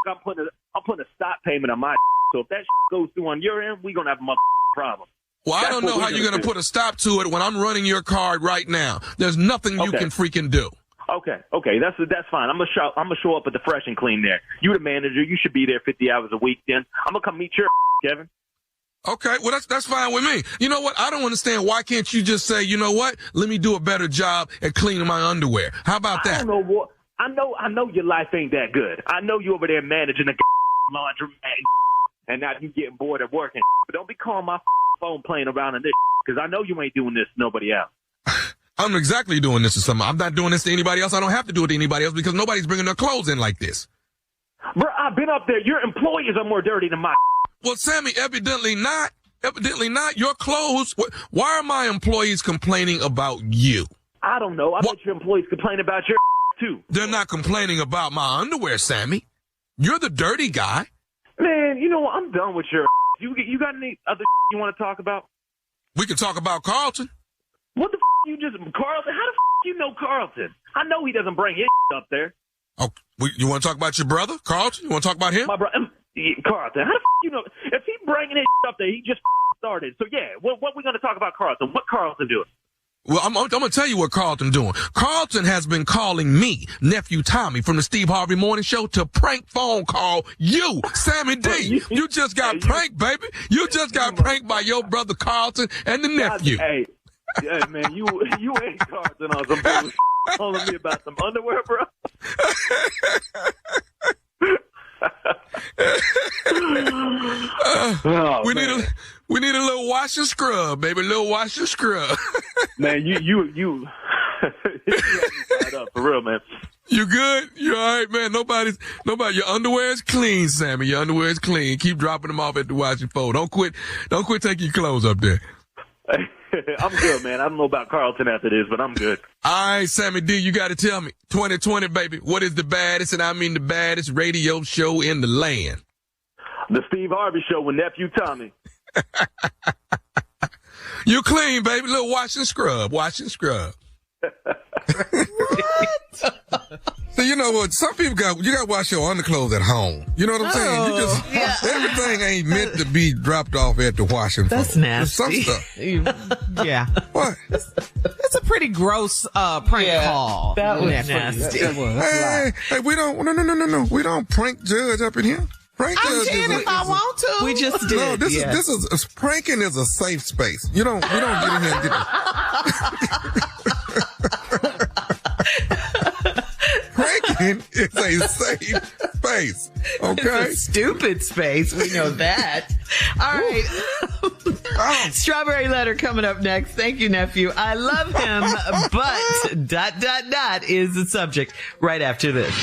I'm putting a stop payment on my so if that goes through on your end, we're going to have a problem. Well, I don't know how you're going to put a stop to it when I'm running your card right now. There's nothing you can freaking do. Okay, that's fine. I'm gonna show up at the Fresh and Clean there. You the manager. You should be there 50 hours a week. Then I'm gonna come meet your Kevin. Okay, well that's fine with me. You know what? I don't understand. Why can't you just say, you know what? Let me do a better job at cleaning my underwear. How about that? I don't know what. I know your life ain't that good. I know you over there managing the laundromat, and now you getting bored of working. But don't be calling my phone playing around in this because I know you ain't doing this to nobody else. I'm exactly doing this to someone. I'm not doing this to anybody else. I don't have to do it to anybody else because nobody's bringing their clothes in like this. Bro, I've been up there. Your employees are more dirty than my. Well, Sammy, evidently not. Evidently not. Your clothes. Why are my employees complaining about you? I don't know. I bet your employees complain about your too. They're not complaining about my underwear, Sammy. You're the dirty guy. Man, you know what? I'm done with your. You got any other you want to talk about? We can talk about Carlton. What the you just Carlton? How the you know Carlton? I know he doesn't bring his up there. Oh, you want to talk about your brother, Carlton? You want to talk about him? My brother, Carlton. How the you know? If he bringing his up there, he just started. So yeah, what we gonna talk about Carlton? What Carlton doing? Well, I'm gonna tell you what Carlton doing. Carlton has been calling me, nephew Tommy from the Steve Harvey Morning Show, to prank phone call you, Sammy D. You just got pranked, baby. You just got pranked by your brother Carlton and the nephew. Hey, man, you ain't Carlton on some bullshit calling me about some underwear, bro. We need a little wash and scrub, baby. A little wash and scrub. Man, you had me fired up for real, man. You good? You all right, man? Nobody. Your underwear is clean, Sammy. Your underwear is clean. Keep dropping them off at the washing floor. Don't quit taking your clothes up there. I'm good, man. I don't know about Carlton after this, but I'm good. All right, Sammy D, you got to tell me, 2020, baby, what is the baddest, and I mean the baddest radio show in the land? The Steve Harvey Show with Nephew Tommy. You clean, baby. Little wash and scrub. What? So you know what? Some people you got to wash your underclothes at home. You know what I'm saying? Everything ain't meant to be dropped off at the washing. That's nasty. Some stuff. Yeah. What? It's a pretty gross prank call. That was nasty. Hey, we don't. No. We don't prank Judge up in here. I can if I want to. We just did. No, this is pranking is a safe space. We don't get in here and get. Pranking is a safe space. Okay. It's a stupid space. We know that. All right. Strawberry letter coming up next. Thank you, nephew. I love him, but ... is the subject right after this.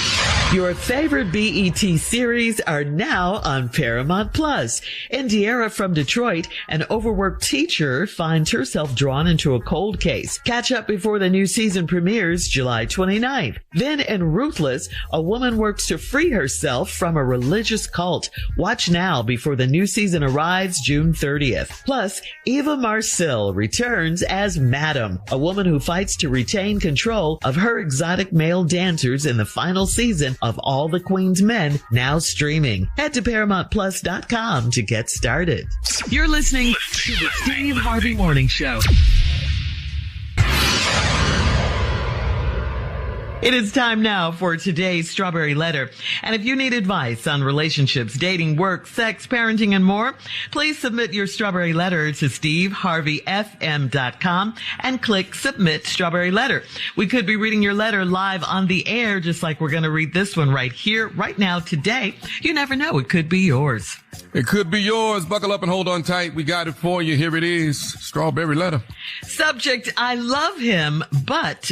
Your favorite BET series are now on Paramount Plus. Indiara from Detroit, an overworked teacher, finds herself drawn into a cold case. Catch up before the new season premieres July 29th. Then in Ruthless, a woman works to free herself from a religious cult. Watch now before the new season arrives June 30th. Plus, Eva Marcille returns as Madam, a woman who fights to retain control of her exotic male dancers in the final season of All the Queen's Men, now streaming. Head to ParamountPlus.com to get started. You're listening to the Steve Harvey Morning Show. It is time now for today's Strawberry Letter. And if you need advice on relationships, dating, work, sex, parenting, and more, please submit your Strawberry Letter to SteveHarveyFM.com and click Submit Strawberry Letter. We could be reading your letter live on the air, just like we're going to read this one right here, right now, today. You never know. It could be yours. It could be yours. Buckle up and hold on tight. We got it for you. Here it is. Strawberry Letter. Subject, I love him, but ...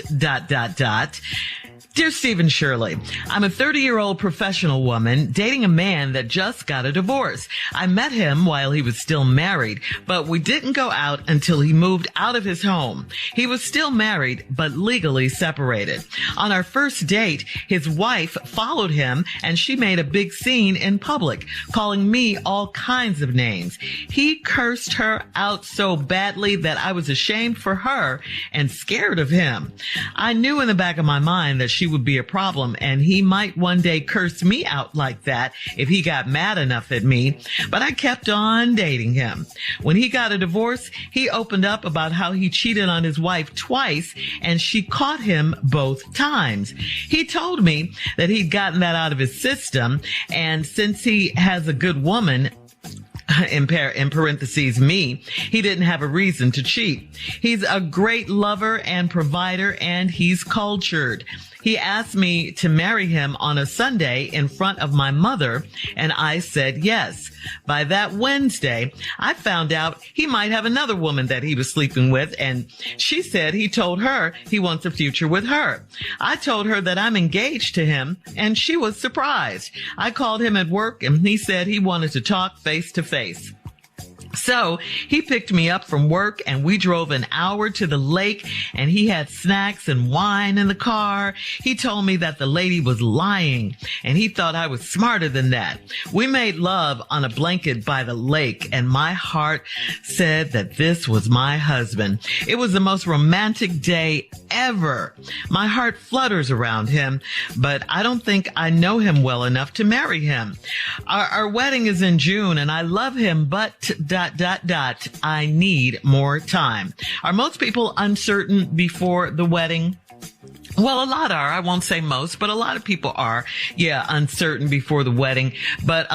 Dear Stephen Shirley, I'm a 30-year-old professional woman dating a man that just got a divorce. I met him while he was still married, but we didn't go out until he moved out of his home. He was still married, but legally separated. On our first date, his wife followed him and she made a big scene in public, calling me all kinds of names. He cursed her out so badly that I was ashamed for her and scared of him. I knew in the back of my mind that she would be a problem and he might one day curse me out like that if he got mad enough at me, but I kept on dating him. When he got a divorce, he opened up about how he cheated on his wife twice and she caught him both times. He told me that he'd gotten that out of his system, and since he has a good woman, in parentheses, me, he didn't have a reason to cheat. He's a great lover and provider, and he's cultured. He asked me to marry him on a Sunday in front of my mother, and I said yes. By that Wednesday, I found out he might have another woman that he was sleeping with, and she said he told her he wants a future with her. I told her that I'm engaged to him, and she was surprised. I called him at work, and he said he wanted to talk face to face. So he picked me up from work and we drove an hour to the lake, and he had snacks and wine in the car. He told me that the lady was lying and he thought I was smarter than that. We made love on a blanket by the lake and my heart said that this was my husband. It was the most romantic day ever. My heart flutters around him, but I don't think I know him well enough to marry him. Our wedding is in June and I love him, but ... I need more time. Are most people uncertain before the wedding? Well, a lot are. I won't say most, but a lot of people are, uncertain before the wedding. But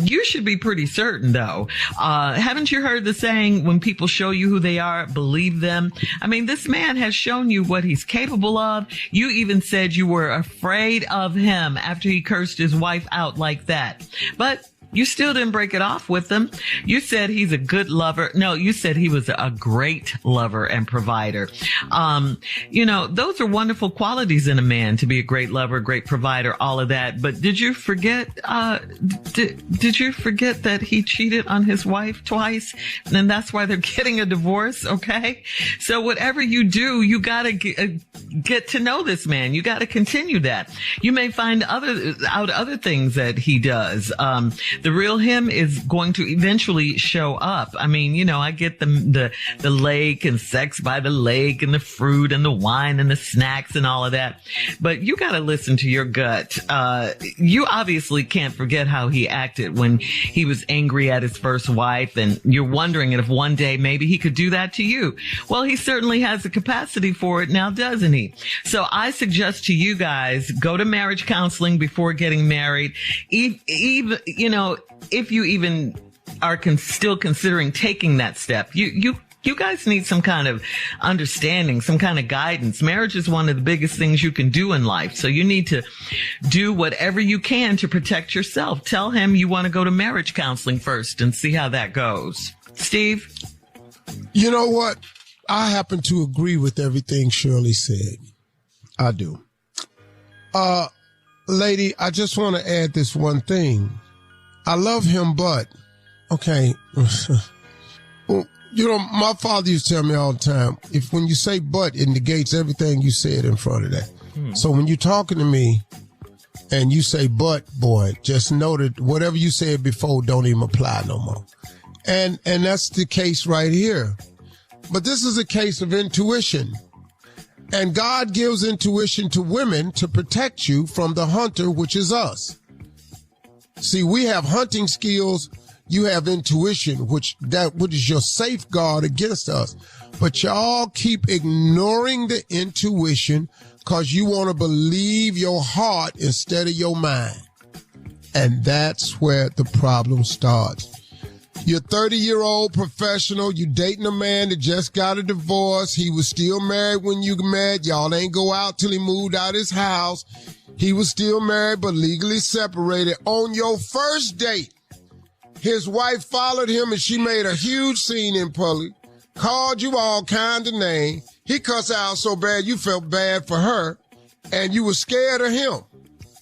you should be pretty certain, though. Haven't you heard the saying, when people show you who they are, believe them? I mean, this man has shown you what he's capable of. You even said you were afraid of him after he cursed his wife out like that. But You still didn't break it off with him. You said he's a good lover. No, you said he was a great lover and provider. Those are wonderful qualities in a man, to be a great lover, great provider, all of that. But did you forget, did you forget that he cheated on his wife twice? And that's why they're getting a divorce. Okay. So whatever you do, you gotta get to know this man. You gotta continue that. You may find other things that he does. The real him is going to eventually show up. I mean, I get the lake and sex by the lake and the fruit and the wine and the snacks and all of that. But you got to listen to your gut. You obviously can't forget how he acted when he was angry at his first wife, and you're wondering if one day maybe he could do that to you. Well, he certainly has the capacity for it now, doesn't he? So I suggest to you guys, go to marriage counseling before getting married. Even, if you even are still considering taking that step, you guys need some kind of understanding, some kind of guidance. Marriage is one of the biggest things you can do in life. So you need to do whatever you can to protect yourself. Tell him you want to go to marriage counseling first and see how that goes. Steve? You know what? I happen to agree with everything Shirley said. I do. Lady, I just want to add this one thing. I love him, but, okay. Well, my father used to tell me all the time, when you say but, it negates everything you said in front of that. So when you're talking to me and you say but, boy, just know that whatever you said before don't even apply no more. And that's the case right here. But this is a case of intuition. And God gives intuition to women to protect you from the hunter, which is us. See, we have hunting skills. You have intuition, which is your safeguard against us. But y'all keep ignoring the intuition because you want to believe your heart instead of your mind. And that's where the problem starts. You're a 30-year-old professional. You dating a man that just got a divorce. He was still married when you met. Y'all ain't go out till he moved out his house. He was still married but legally separated. On your first date, his wife followed him and she made a huge scene in public, called you all kinds of names. He cussed out so bad you felt bad for her and you were scared of him.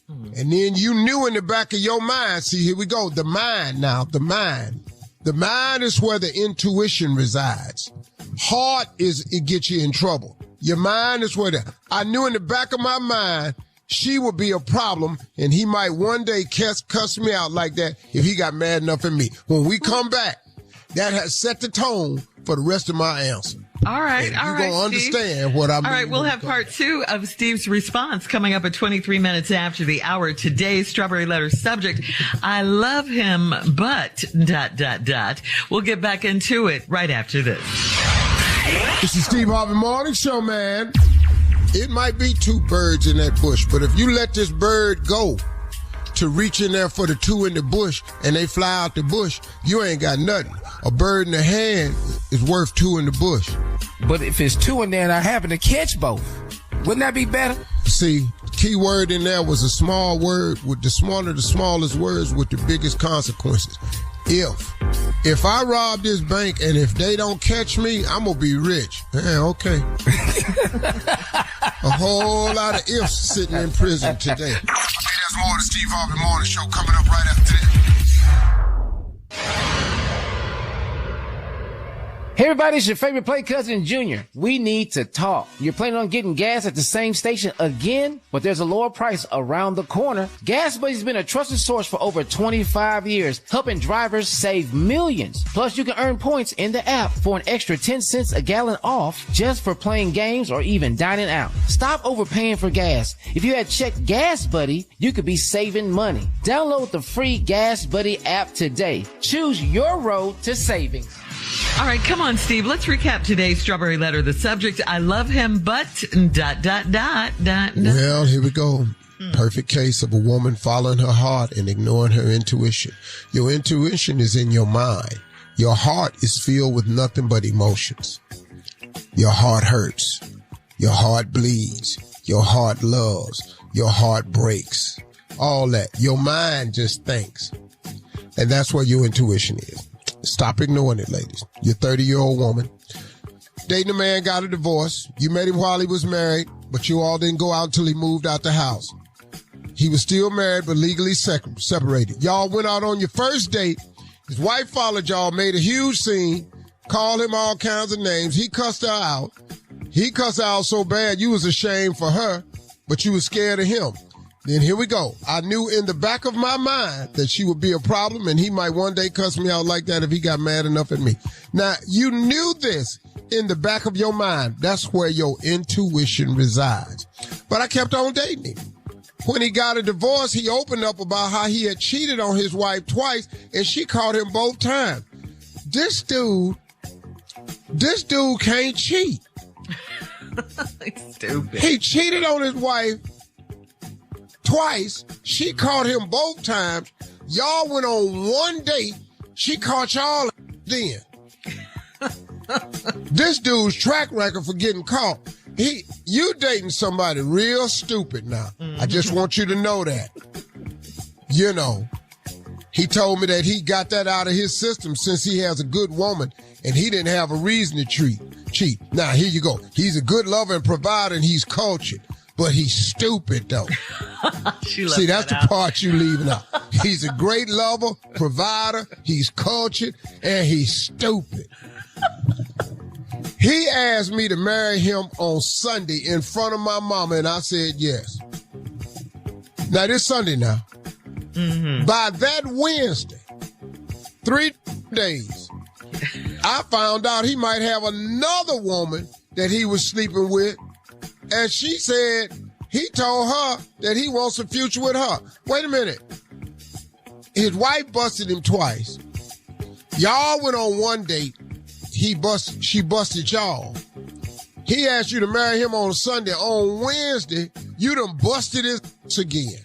And then you knew in the back of your mind, see, here we go, the mind now, the mind. The mind is where the intuition resides. Heart it gets you in trouble. Your mind is where I knew in the back of my mind she would be a problem, and he might one day cuss me out like that if he got mad enough at me. When we come back, that has set the tone for the rest of my answer. All right, all right, you're going to understand what I mean. All right, we'll have part 2 of Steve's response coming up at 23 minutes after the hour. Today's Strawberry Letter subject, I love him, but ... We'll get back into it right after this. This is Steve Harvey Morning Show, man. It might be 2 birds in that bush, but if you let this bird go to reach in there for the 2 in the bush and they fly out the bush, you ain't got nothing. A bird in the hand is worth 2 in the bush. But if it's 2 in there and I happen to catch both, wouldn't that be better? See, key word in there was a small word with the smallest words with the biggest consequences. If I rob this bank and if they don't catch me, I'm going to be rich. Yeah, okay. A whole lot of ifs sitting in prison today. Hey, there's more of the Steve Harvey Morning Show coming up right after this. Hey everybody, it's your favorite play cousin Junior. We need to talk. You're planning on getting gas at the same station again, but there's a lower price around the corner. Gas Buddy's been a trusted source for over 25 years, helping drivers save millions. Plus, you can earn points in the app for an extra 10 cents a gallon off just for playing games or even dining out. Stop overpaying for gas. If you had checked Gas Buddy, you could be saving money. Download the free Gas Buddy app today. Choose your road to savings. All right, come on, Steve. Let's recap today's Strawberry Letter. The subject, I love him, but ... Well, here we go. Perfect case of a woman following her heart and ignoring her intuition. Your intuition is in your mind. Your heart is filled with nothing but emotions. Your heart hurts. Your heart bleeds. Your heart loves. Your heart breaks. All that. Your mind just thinks. And that's where your intuition is. Stop ignoring it, ladies. You're a 30-year-old woman. Dating a man, got a divorce. You met him while he was married, but you all didn't go out until he moved out the house. He was still married, but legally separated. Y'all went out on your first date. His wife followed y'all, made a huge scene, called him all kinds of names. He cussed her out. He cussed her out so bad you was ashamed for her, but you was scared of him. Then here we go. I knew in the back of my mind that she would be a problem and he might one day cuss me out like that if he got mad enough at me. Now, you knew this in the back of your mind. That's where your intuition resides. But I kept on dating him. When he got a divorce, he opened up about how he had cheated on his wife twice and she caught him both times. This dude can't cheat. Stupid. He cheated on his wife twice. She caught him both times. Y'all went on one date. She caught y'all then. This dude's track record for getting caught. You dating somebody real stupid now. I just want you to know that. You know, he told me that he got that out of his system since he has a good woman and he didn't have a reason to cheat. Now, here you go. He's a good lover and provider and he's cultured, but he's stupid though. See, that's the part you leaving out. He's a great lover, provider, he's cultured, and he's stupid. He asked me to marry him on Sunday in front of my mama, and I said yes. Now, this Sunday now. Mm-hmm. By that Wednesday, 3 days, I found out he might have another woman that he was sleeping with, and she said he told her that he wants a future with her. Wait a minute. His wife busted him twice. Y'all went on one date. She busted y'all. He asked you to marry him on Sunday. On Wednesday, you done busted his again.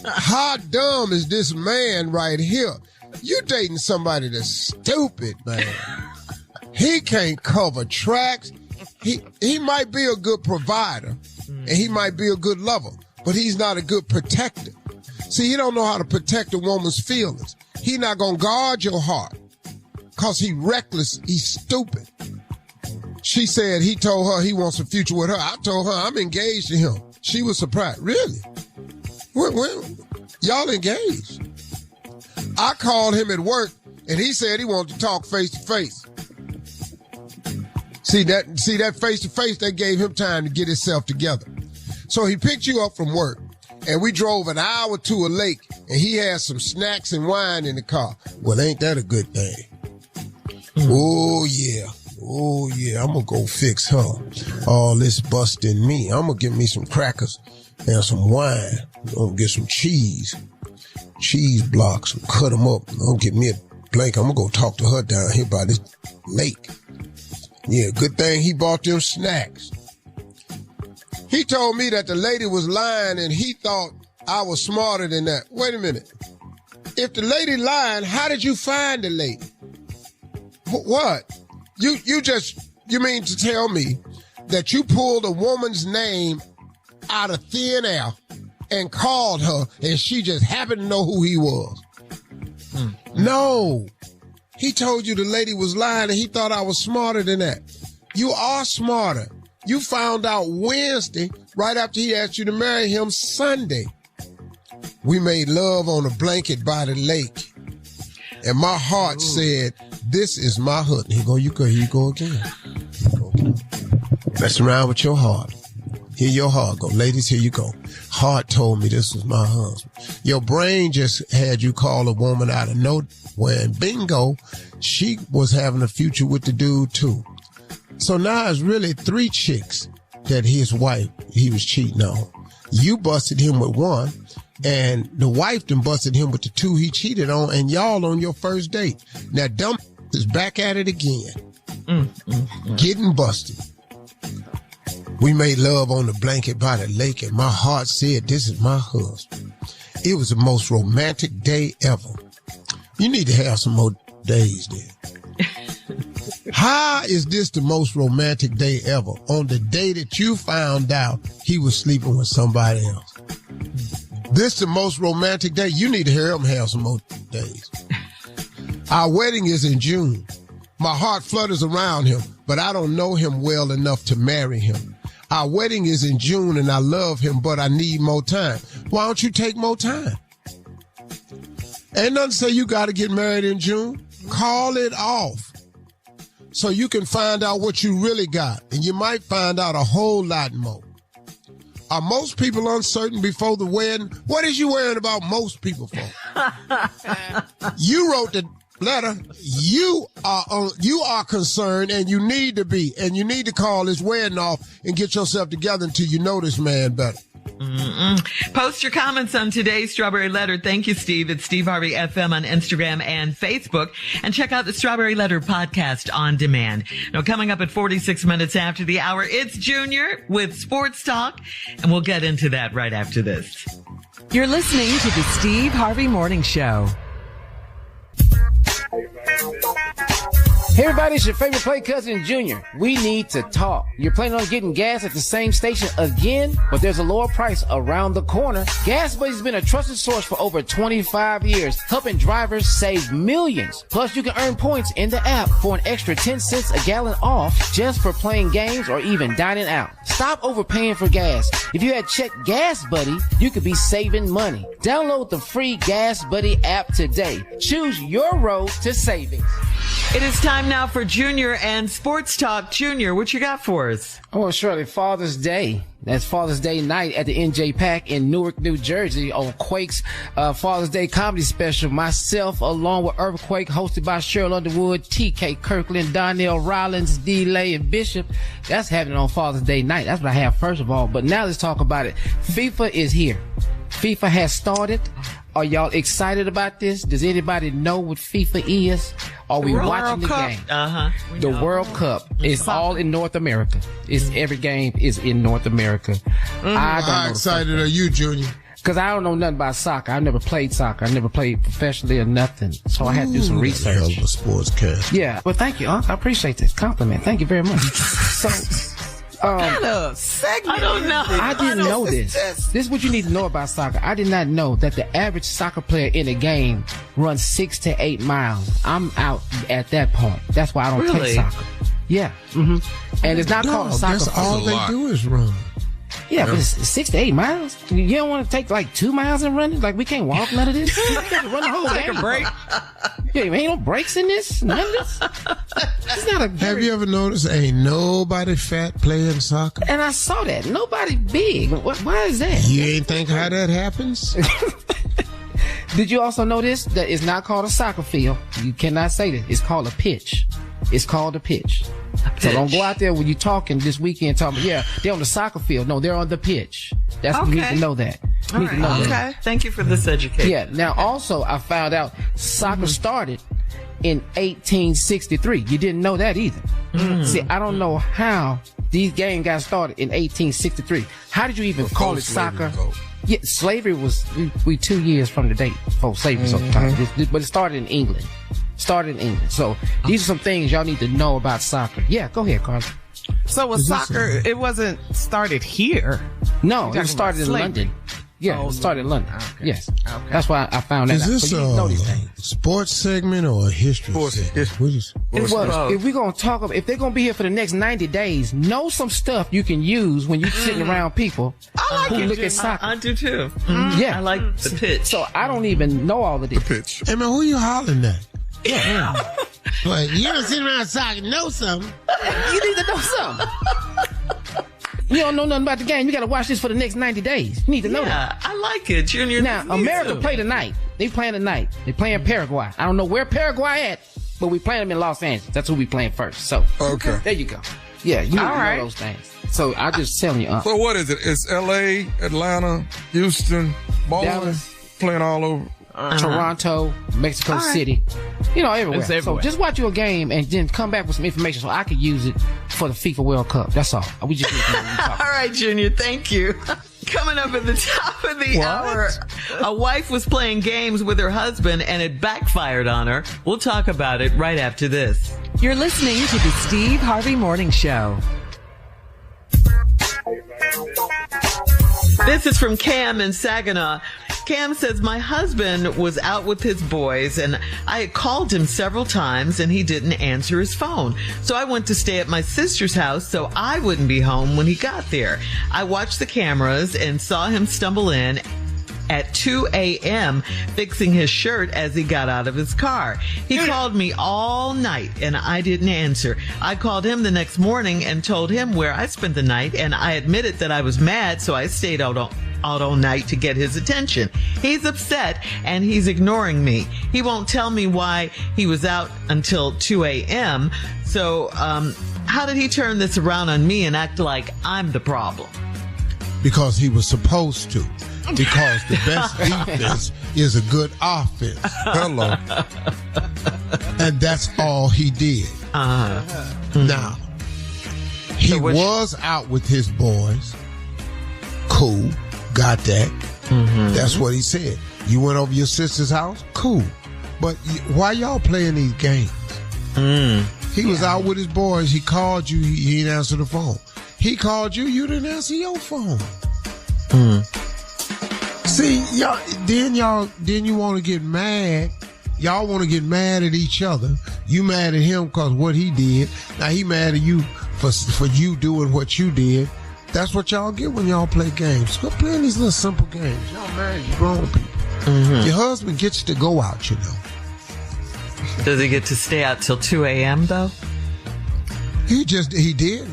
How dumb is this man right here? You dating somebody that's stupid, man. He can't cover tracks. He might be a good provider, and he might be a good lover, but he's not a good protector. See, he don't know how to protect a woman's feelings. He not gonna guard your heart. Because he reckless, he's stupid. She said he told her he wants a future with her. I told her I'm engaged to him. She was surprised. Really? When y'all engaged? I called him at work, and he said he wanted to talk face to face. See that face to face, that gave him time to get himself together. So he picked you up from work, and we drove an hour to a lake, and he had some snacks and wine in the car. Well, ain't that a good thing? Oh, yeah, I'm gonna go fix her. All this busting me. I'm gonna get me some crackers and some wine. I'm gonna get some cheese blocks, and cut them up. I'm gonna get me a blanket. I'm gonna go talk to her down here by this lake. Yeah, good thing he bought them snacks. He told me that the lady was lying and he thought I was smarter than that. Wait a minute. If the lady lying, how did you find the lady? What? You mean to tell me that you pulled a woman's name out of thin air and called her and she just happened to know who he was? No. He told you the lady was lying and he thought I was smarter than that. You are smarter. You found out Wednesday right after he asked you to marry him Sunday. We made love on a blanket by the lake. And my heart said, this is my husband. Here you go again. Mess around with your heart. Here your heart go. Ladies, here you go. Heart told me this was my husband. Your brain just had you call a woman out of nowhere, and bingo, she was having a future with the dude too. So now it's really 3 chicks that his wife, he was cheating on. You busted him with one, and the wife done busted him with the 2 he cheated on, and y'all on your first date. Now dumb is back at it again. Getting busted. We made love on the blanket by the lake, and my heart said, this is my husband. It was the most romantic day ever. You need to have some more days then. How is this the most romantic day ever? On the day that you found out he was sleeping with somebody else. This the most romantic day. You need to hear him have some more days. Our wedding is in June. My heart flutters around him, but I don't know him well enough to marry him. Our wedding is in June and I love him, but I need more time. Why don't you take more time? Ain't nothing to say you got to get married in June. Call it off so you can find out what you really got, and you might find out a whole lot more. Are most people uncertain before the wedding? What is you worrying about most people for? You wrote the letter. You are concerned, and you need to be, and you need to call this wedding off and get yourself together until you know this man better. Post your comments on today's Strawberry Letter. Thank you, Steve. It's Steve Harvey FM on Instagram and Facebook. And check out the Strawberry Letter podcast on demand. Now, coming up at 46 minutes after the hour, it's Junior with Sports Talk. And we'll get into that right after this. You're listening to the Steve Harvey Morning Show. Hey everybody, it's your favorite play cousin Junior. We need to talk. You're planning on getting gas at the same station again, but there's a lower price around the corner. Gas Buddy's been a trusted source for over 25 years, helping drivers save millions. Plus, you can earn points in the app for an extra 10 cents a gallon off just for playing games or even dining out. Stop overpaying for gas. If you had checked Gas Buddy, you could be saving money. Download the free Gas Buddy app today. Choose your road to savings. It is time now for Junior and Sports Talk. Junior, what you got for us? Oh, surely Father's Day. That's Father's Day night at the NJ Pack in Newark, New Jersey on Quake's Father's Day comedy special. Myself, along with Earthquake, hosted by Cheryl Underwood, TK Kirkland, Donnell Rollins, D-Lay, and Bishop. That's happening on Father's Day night. That's what I have first of all. But now let's talk about it. FIFA is here. FIFA has started. Are y'all excited about this? Does anybody know what FIFA is? Are we watching the game? The World Cup is all in North America. Every game is in North America. How excited are you, Junior? Because I don't know nothing about soccer. I've never played soccer. I never played professionally or nothing. So I had to do some research. Hell of a sportscast. Yeah. Well, thank you, Unc. I appreciate this compliment. Thank you very much. So, kind of segment? I don't know. I didn't know this. This is what you need to know about soccer. I did not know that the average soccer player in a game runs 6 to 8 miles. I'm out at that point. That's why I don't play soccer. Yeah. And it's not called a soccer. That's all they do is run. Yeah, but it's 6 to 8 miles. You don't want to take like 2 miles and run it? Like we can't walk none of this? You got to run the whole game. Take a break. Yeah, ain't no breaks in this. None of this. It's not a Have you ever noticed ain't nobody fat playing soccer? And I saw that. Nobody big. Why is that? You ain't think how that happens? Did you also know this? That it's not called a soccer field. You cannot say that. It's called a pitch. It's called a pitch. So don't go out there when you're talking this weekend talking, yeah, they're on the soccer field. No, they're on the pitch. That's you need to know that. You need to know that. Okay. Thank you for this education. Yeah. Now, also, I found out soccer started in 1863. You didn't know that either. See, I don't know how these games got started in 1863. How did you even call it soccer? Yeah, slavery was we 2 years from the date before slavery sometimes, but it started in England. So these are some things y'all need to know about soccer. Yeah, go ahead, Carl. So with soccer, it wasn't started here. No, it started in London. Yeah, it started in London. Okay. Yes. Okay. That's why I found that out. Is this a sports segment or a history segment? If we're going to talk about, if they're going to be here for the next 90 days, know some stuff you can use when you're sitting around people who look at soccer. I do too. Yeah. I like the pitch. So I don't even know all of this. The pitch. Hey man, who you hollering at? Yeah. But you don't sit around soccer, know something. You need to know something. You don't know nothing about the game. You got to watch this for the next 90 days. You need to know that. I like it, Junior. Now, America play tonight. They playing tonight. They playing Paraguay. I don't know where Paraguay at, but we playing them in Los Angeles. That's who we playing first. So, okay. There you go. Yeah, you need to know those things. So, I just telling you. So, what is it? It's L.A., Atlanta, Houston, Dallas, playing all over. Toronto, Mexico City, everywhere. So just watch your game and then come back with some information so I could use it for the FIFA World Cup. That's all. We just need to know what we're talking. All right, Junior, thank you. Coming up at the top of the hour, a wife was playing games with her husband and it backfired on her. We'll talk about it right after this. You're listening to the Steve Harvey Morning Show. This is from Cam in Saginaw. Cam says, my husband was out with his boys and I had called him several times and he didn't answer his phone. So I went to stay at my sister's house so I wouldn't be home when he got there. I watched the cameras and saw him stumble in at 2 a.m. fixing his shirt as he got out of his car. He called me all night and I didn't answer. I called him the next morning and told him where I spent the night, and I admitted that I was mad, so I stayed out all night to get his attention. He's upset and he's ignoring me. He won't tell me why he was out until 2 a.m. So how did he turn this around on me and act like I'm the problem? Because he was supposed to. Because the best defense is a good offense. Hello. And that's all he did. Now, he was out with his boys. Cool. Got that. That's what he said. You went over your sister's house? Cool. But why y'all playing these games? He was out with his boys. He called you. He didn't answer the phone. He called you. You didn't answer your phone. See, then you want to get mad. Y'all want to get mad at each other. You mad at him because what he did. Now he mad at you for you doing what you did. That's what y'all get when y'all play games. Quit playing these little simple games. Y'all married, you grown people. Your husband gets to go out, you know. Does he get to stay out till 2 a.m. though? He did.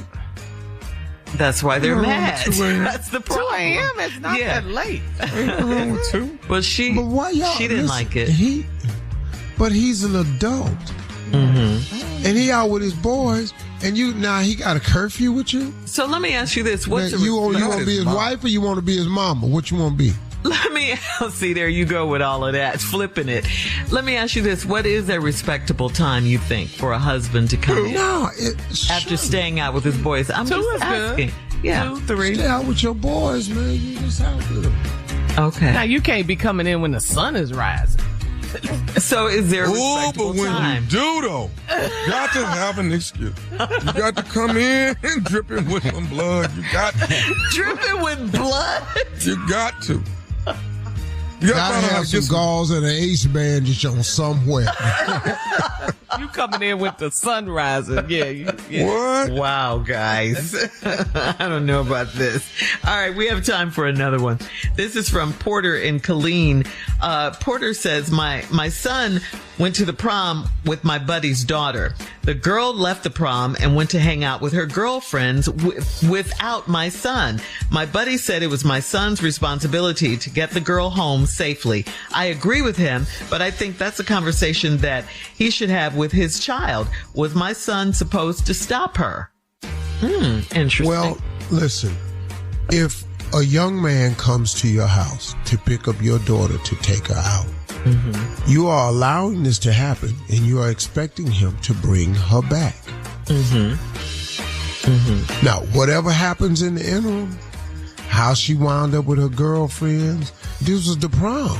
That's why they're mad. That's the problem. 2 a.m. is not that late. Well, she didn't like it. But he's an adult. And he out with his boys, and he got a curfew with you? So let me ask you this. You want to be his wife or you want to be his mama? What you want to be? See, there you go with all of that, flipping it. Let me ask you this. What is a respectable time, you think, for a husband to come in after staying out with his boys? I'm just asking. Good. Yeah. 2, 3. Stay out with your boys, man. You just out with them. Okay. Now, you can't be coming in when the sun is rising. So is there a respectable but when time? you do, though, you got to have an excuse. You got to come in and dripping with some blood. You got to. Dripping with blood? You got to. You gotta have some gauze and an ace band just on somewhere. You coming in with the sun rising. Yeah. What? Wow, guys. I don't know about this. All right, we have time for another one. This is from Porter in Killeen. Porter says, my son went to the prom with my buddy's daughter. The girl left the prom and went to hang out with her girlfriends without my son. My buddy said it was my son's responsibility to get the girl home safely. I agree with him, but I think that's a conversation that he should have with his child. Was my son supposed to stop her? Interesting. Well, listen, if a young man comes to your house to pick up your daughter to take her out, you are allowing this to happen and you are expecting him to bring her back. Now, whatever happens in the interim, how she wound up with her girlfriends, this was the prom.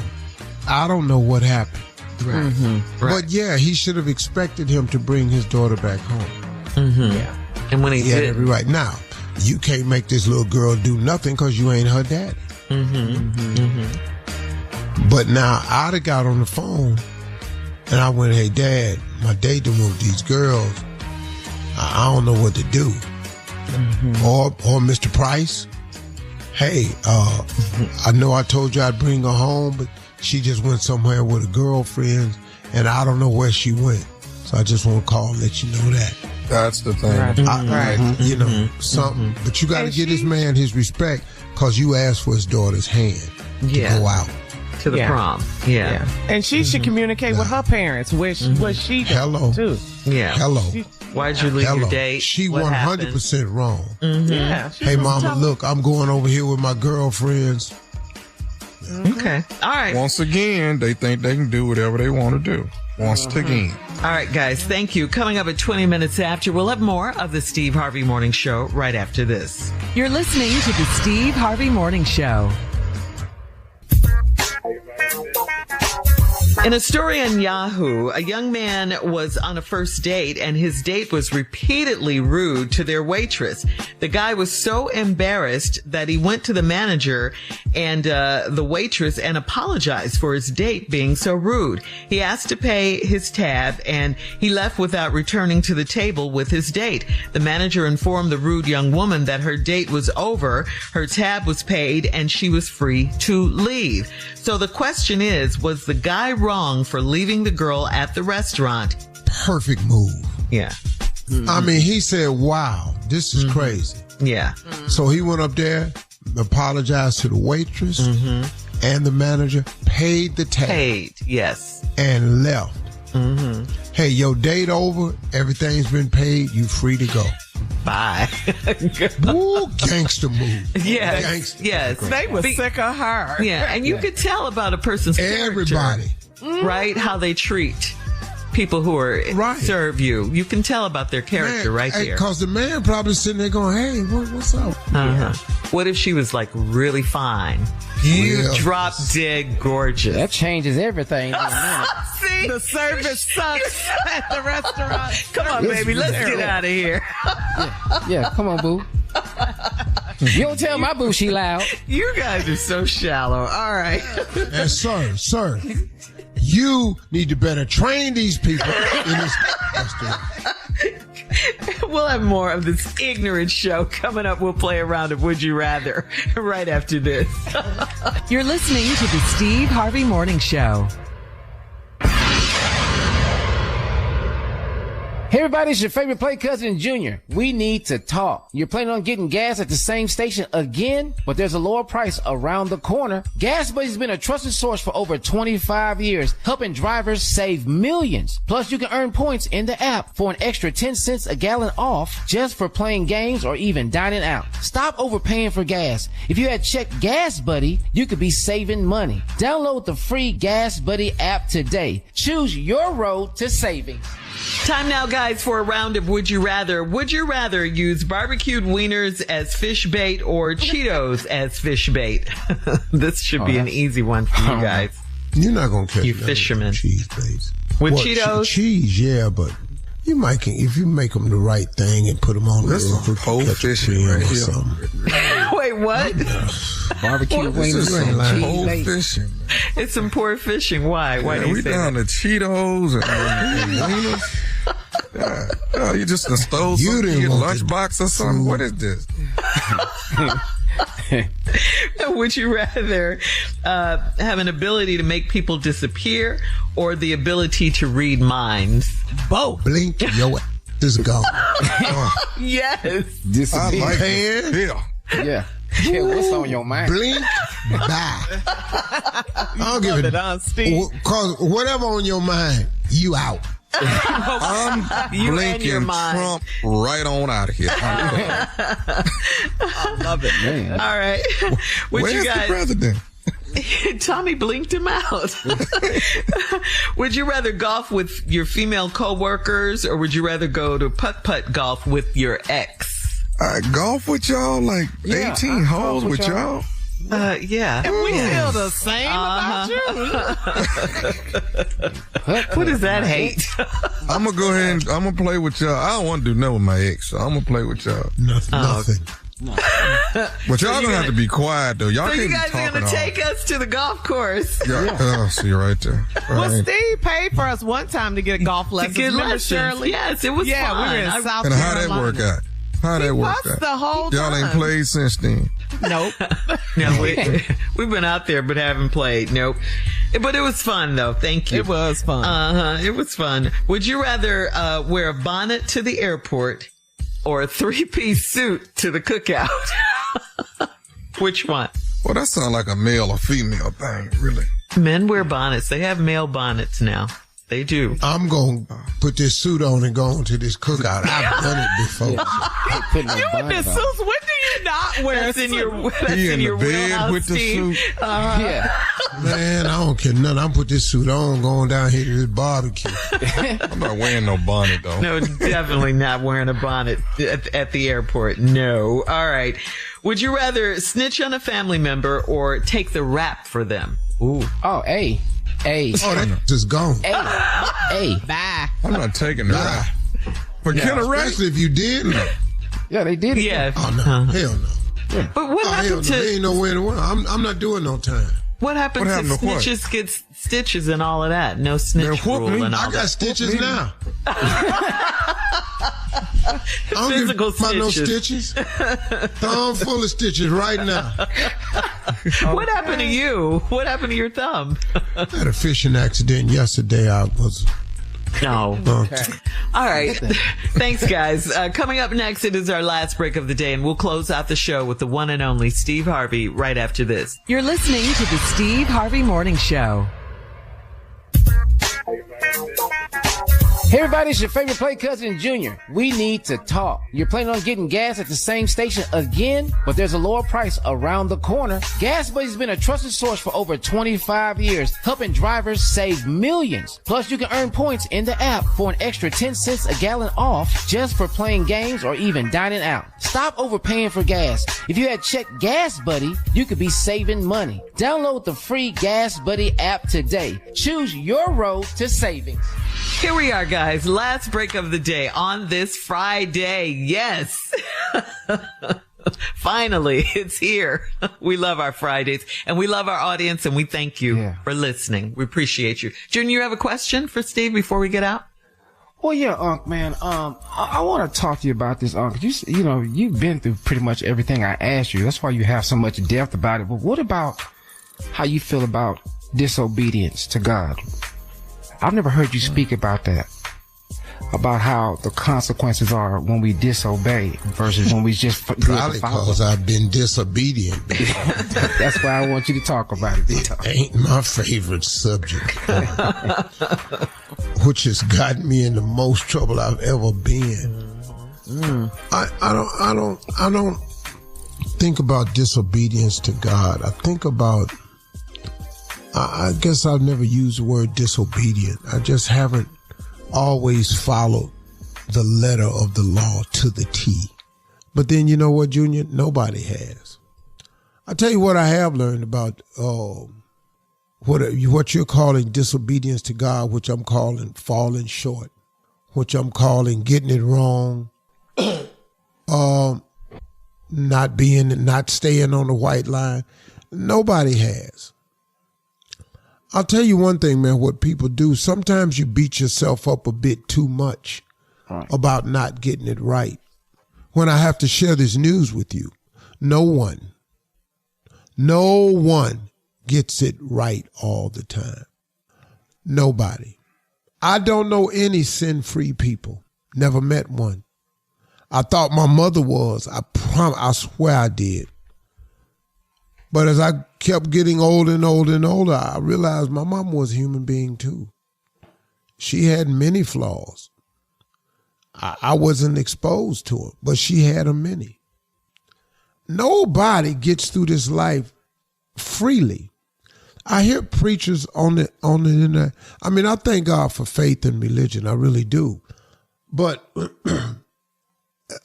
I don't know what happened. Right. But yeah, he should have expected him to bring his daughter back home. Yeah. And when he had did, every right. Now, you can't make this little girl do nothing because you ain't her daddy. But now I'd have got on the phone and I went, hey, Dad, my date done with these girls. I don't know what to do. Or Mr. Price, hey, I know I told you I'd bring her home, but she just went somewhere with her girlfriends and I don't know where she went. So I just want to call and let you know that. That's the thing. You know, something. But you got to give this man his respect because you asked for his daughter's hand to go out. To the prom. Yeah. And she should communicate with her parents where she Hello. too. Yeah. Hello. Why'd you leave your date? She What 100% wrong. Yeah. Hey, mama, look, I'm going over here with my girlfriends. Okay. All right. Once again, they think they can do whatever they want to do. Once again. All right, guys. Thank you. Coming up at 20 minutes after, we'll have more of the Steve Harvey Morning Show right after this. You're listening to the Steve Harvey Morning Show. In a story on Yahoo, a young man was on a first date and his date was repeatedly rude to their waitress. The guy was so embarrassed that he went to the manager and the waitress and apologized for his date being so rude. He asked to pay his tab and he left without returning to the table with his date. The manager informed the rude young woman that her date was over, her tab was paid, and she was free to leave. So the question is, was the guy wrong for leaving the girl at the restaurant? Perfect move. Yeah. Mm-hmm. I mean, he said, wow, this is crazy. Yeah. So he went up there, apologized to the waitress and the manager, paid the tab. Paid, yes. And left. Hey, your date over, everything's been paid, you free to go. Bye. Woo, gangster move. Yes. Gangster. Yes. They were sick of her. Yeah, and you could tell about a person's Everybody. character, right? How they treat people who are serve you. You can tell about their character right there. Because the man probably sitting there going, hey, what's up? Yeah. What if she was like really fine? You drop dead gorgeous. That changes everything. See? The service sucks at the restaurant. Come on, baby. Let's get out of here. Yeah, come on, boo. You don't tell my boo she loud. You guys are so shallow. All right. And sir, you need to better train these people in this restaurant. We'll have more of this ignorant show coming up. We'll play a round of Would You Rather right after this. You're listening to the Steve Harvey Morning Show. Hey everybody, it's your favorite play cousin Junior. We need to talk. You're planning on getting gas at the same station again, but there's a lower price around the corner. Gas Buddy's been a trusted source for over 25 years, helping drivers save millions. Plus, you can earn points in the app for an extra 10 cents a gallon off just for playing games or even dining out. Stop overpaying for gas. If you had checked Gas Buddy, you could be saving money. Download the free Gas Buddy app today. Choose your road to savings. Time now, guys, for a round of Would You Rather. Would you rather use barbecued wieners as fish bait or Cheetos as fish bait? This should be an easy one for you guys. You're not going to catch you fishermen. Cheese baits. With Cheetos? Cheese, yeah, but you might can, if you make them the right thing and put them on the whole fishing right here. Wait, what? Barbecue wings and whole fishing. It's some poor fishing. Why? Why do you say down that? to Cheetos and wieners. You just stole something in your lunchbox or something. What is this? Would you rather have an ability to make people disappear or the ability to read minds? Both. Blink, your ass is gone. Yes. Disappear. I like it. Yeah. Yeah, what's on your mind? Blink, bye. I'll give it. Cause whatever on your mind, you out. I'm blinking Trump right on out of here. I love it, man. All right. Where's you guys, the president? Tommy blinked him out. Would you rather golf with your female coworkers or would you rather go to putt-putt golf with your ex? Golf with y'all, like 18 holes with y'all? Yeah. And we feel the same about you. What is that hate? I'm going to go ahead and I'm going to play with y'all. I don't want to do nothing with my ex, so I'm going to play with y'all. Nothing. But y'all don't have to be quiet, though. Y'all so can't you guys are going to take us to the golf course. Oh, see right there. Well, Steve paid for us one time to get a golf lesson. To get lessons. Shirley? Yes, it was fun. Yeah, we were in South Carolina. And how'd that work out? How'd that work out? The whole y'all time. ain't played since then? Nope. No, we've been out there but haven't played. Nope. But it was fun, though. Thank you. It was fun. It was fun. Would you rather wear a bonnet to the airport or a 3-piece suit to the cookout? Which one? Well, that sounds like a male or female thing, really. Men wear bonnets. They have male bonnets now. They do. I'm going to put this suit on and go on to this cookout. I've done it before. You with the suits, when do you not wear that's in your He in the bed with the suit. Yeah. Man, I don't care nothing. I'm put this suit on, going down here to this barbecue. I'm not wearing no bonnet, though. No, definitely not wearing a bonnet at the airport. No. All right. Would you rather snitch on a family member or take the rap for them? Ooh. Oh, hey. Hey. Oh, that just gone. Hey. Bye. I'm not taking that. For Killer Ray? Especially if you did. Yeah, they did it. Yeah. Oh, no. Hell no. Yeah. But what happened to... There ain't nowhere in the world. I'm not doing no time. What happened to snitches get stitches and all of that? No snitch rule and all I got stitches now. I don't Physical give about no stitches. Thumb full of stitches right now. What happened to you? What happened to your thumb? I had a fishing accident yesterday. I was... No. Okay. All right. Thanks, guys. Coming up next, it is our last break of the day, and we'll close out the show with the one and only Steve Harvey right after this. You're listening to the Steve Harvey Morning Show. Hey everybody, it's your favorite play cousin Junior. We need to talk. You're planning on getting gas at the same station again, but there's a lower price around the corner. Gas Buddy's been a trusted source for over 25 years, helping drivers save millions. Plus, you can earn points in the app for an extra 10 cents a gallon off just for playing games or even dining out. Stop overpaying for gas. If you had checked Gas Buddy, you could be saving money. Download the free Gas Buddy app today. Choose your road to savings. Here we are, guys. Last break of the day on this Friday. Yes. Finally, it's here. We love our Fridays and we love our audience and we thank you for listening. We appreciate you. Junior, you have a question for Steve before we get out? Well, yeah, Unc, man. I want to talk to you about this, Unc. You know, you've been through pretty much everything I asked you. That's why you have so much depth about it. But what about how you feel about disobedience to God? I've never heard you speak about that. About how the consequences are when we disobey versus when we just probably because I've been disobedient. That's why I want you to talk about it. Ain't my favorite subject, which has gotten me in the most trouble I've ever been. I don't think about disobedience to God. I think about. I guess I've never used the word disobedient. I just haven't always followed the letter of the law to the T. But then you know what, Junior? Nobody has. I'll tell you what I have learned about what you're calling disobedience to God, which I'm calling falling short, which I'm calling getting it wrong, not staying on the white line. Nobody has. I'll tell you one thing, man, what people do, sometimes you beat yourself up a bit too much about not getting it right. When I have to share this news with you, no one gets it right all the time. Nobody. I don't know any sin-free people. Never met one. I thought my mother was. I swear I did. But as I kept getting older and older and older, I realized my mom was a human being too. She had many flaws. I wasn't exposed to them, but she had them many. Nobody gets through this life freely. I hear preachers on the internet. I mean, I thank God for faith and religion. I really do. But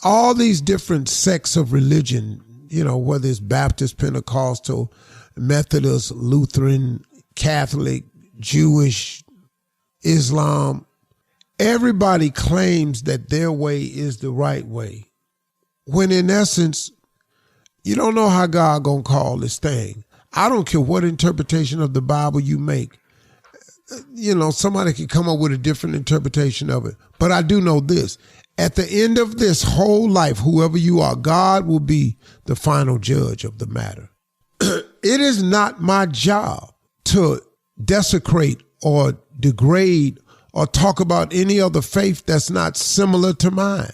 all these different sects of religion, you know, whether it's Baptist, Pentecostal, Methodist, Lutheran, Catholic, Jewish, Islam, everybody claims that their way is the right way. When in essence, you don't know how God gonna call this thing. I don't care what interpretation of the Bible you make. You know, somebody can come up with a different interpretation of it. But I do know this. At the end of this whole life, whoever you are, God will be the final judge of the matter. It is not my job to desecrate or degrade or talk about any other faith that's not similar to mine.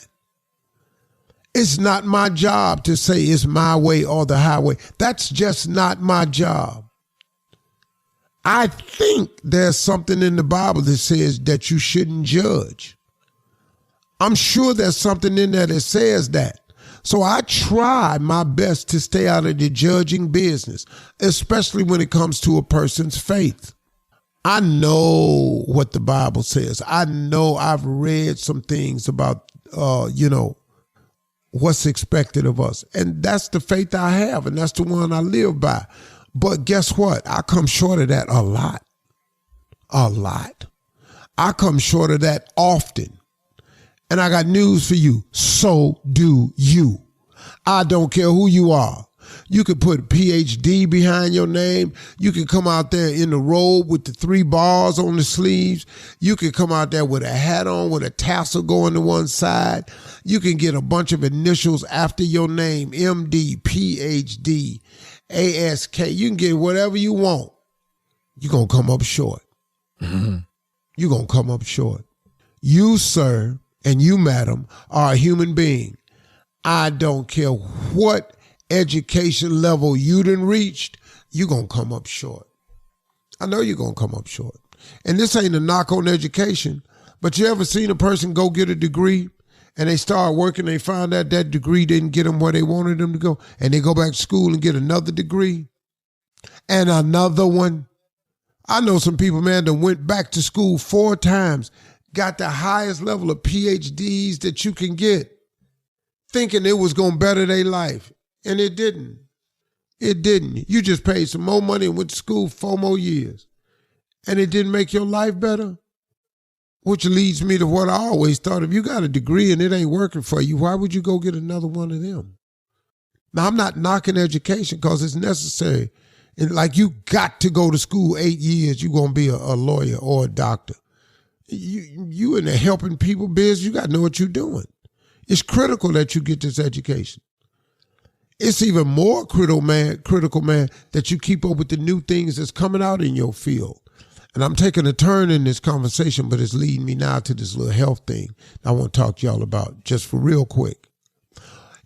It's not my job to say it's my way or the highway. That's just not my job. I think there's something in the Bible that says that you shouldn't judge. I'm sure there's something in there that says that. So I try my best to stay out of the judging business, especially when it comes to a person's faith. I know what the Bible says. I know I've read some things about, what's expected of us. And that's the faith I have, and that's the one I live by. But guess what? I come short of that a lot. A lot. I come short of that often. And I got news for you. So do you. I don't care who you are. You could put PhD behind your name. You can come out there in the robe with the 3 bars on the sleeves. You can come out there with a hat on with a tassel going to one side. You can get a bunch of initials after your name, MD, PhD, ASK. You can get whatever you want. You're going to come up short. Mm-hmm. You're going to come up short. You, sir, and you, madam, are a human being. I don't care what education level you done reached, you're going to come up short. I know you're going to come up short. And this ain't a knock on education, but you ever seen a person go get a degree and they start working, they find out that degree didn't get them where they wanted them to go, and they go back to school and get another degree and another one? I know some people, man, that went back to school 4 times, got the highest level of PhDs that you can get, thinking it was going to better their life. And it didn't. It didn't. You just paid some more money and went to school 4 more years. And it didn't make your life better. Which leads me to what I always thought. If you got a degree and it ain't working for you, why would you go get another one of them? Now, I'm not knocking education because it's necessary. And like, you got to go to school 8 years. You're going to be a lawyer or a doctor. You in the helping people biz, you got to know what you're doing. It's critical that you get this education. It's even more critical, man, that you keep up with the new things that's coming out in your field. And I'm taking a turn in this conversation, but it's leading me now to this little health thing I want to talk to y'all about just for real quick.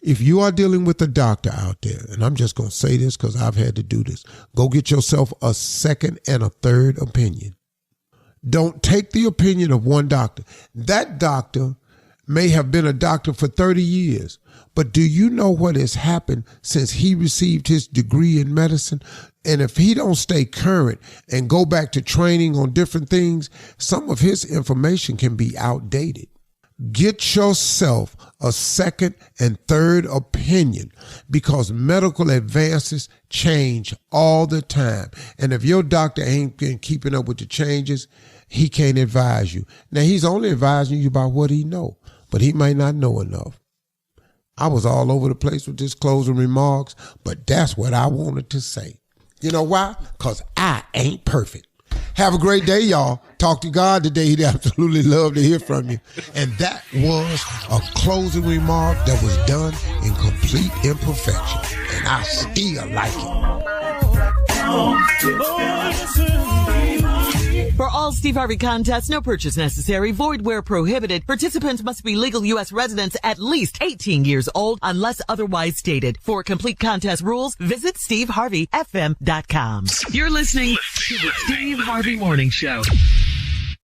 If you are dealing with a doctor out there, and I'm just going to say this because I've had to do this, go get yourself a second and a third opinion. Don't take the opinion of one doctor. That doctor may have been a doctor for 30 years, but do you know what has happened since he received his degree in medicine? And if he don't stay current and go back to training on different things, some of his information can be outdated. Get yourself a second and third opinion because medical advances change all the time. And if your doctor ain't been keeping up with the changes, he can't advise you. Now, he's only advising you about what he know, but he might not know enough. I was all over the place with this closing remarks, but that's what I wanted to say. You know why? Because I ain't perfect. Have a great day, y'all. Talk to God today. He'd absolutely love to hear from you. And that was a closing remark that was done in complete imperfection. And I still like it. For all Steve Harvey contests, no purchase necessary, void where prohibited. Participants must be legal U.S. residents at least 18 years old unless otherwise stated. For complete contest rules, visit SteveHarveyFM.com. You're listening to the Steve Harvey Morning Show.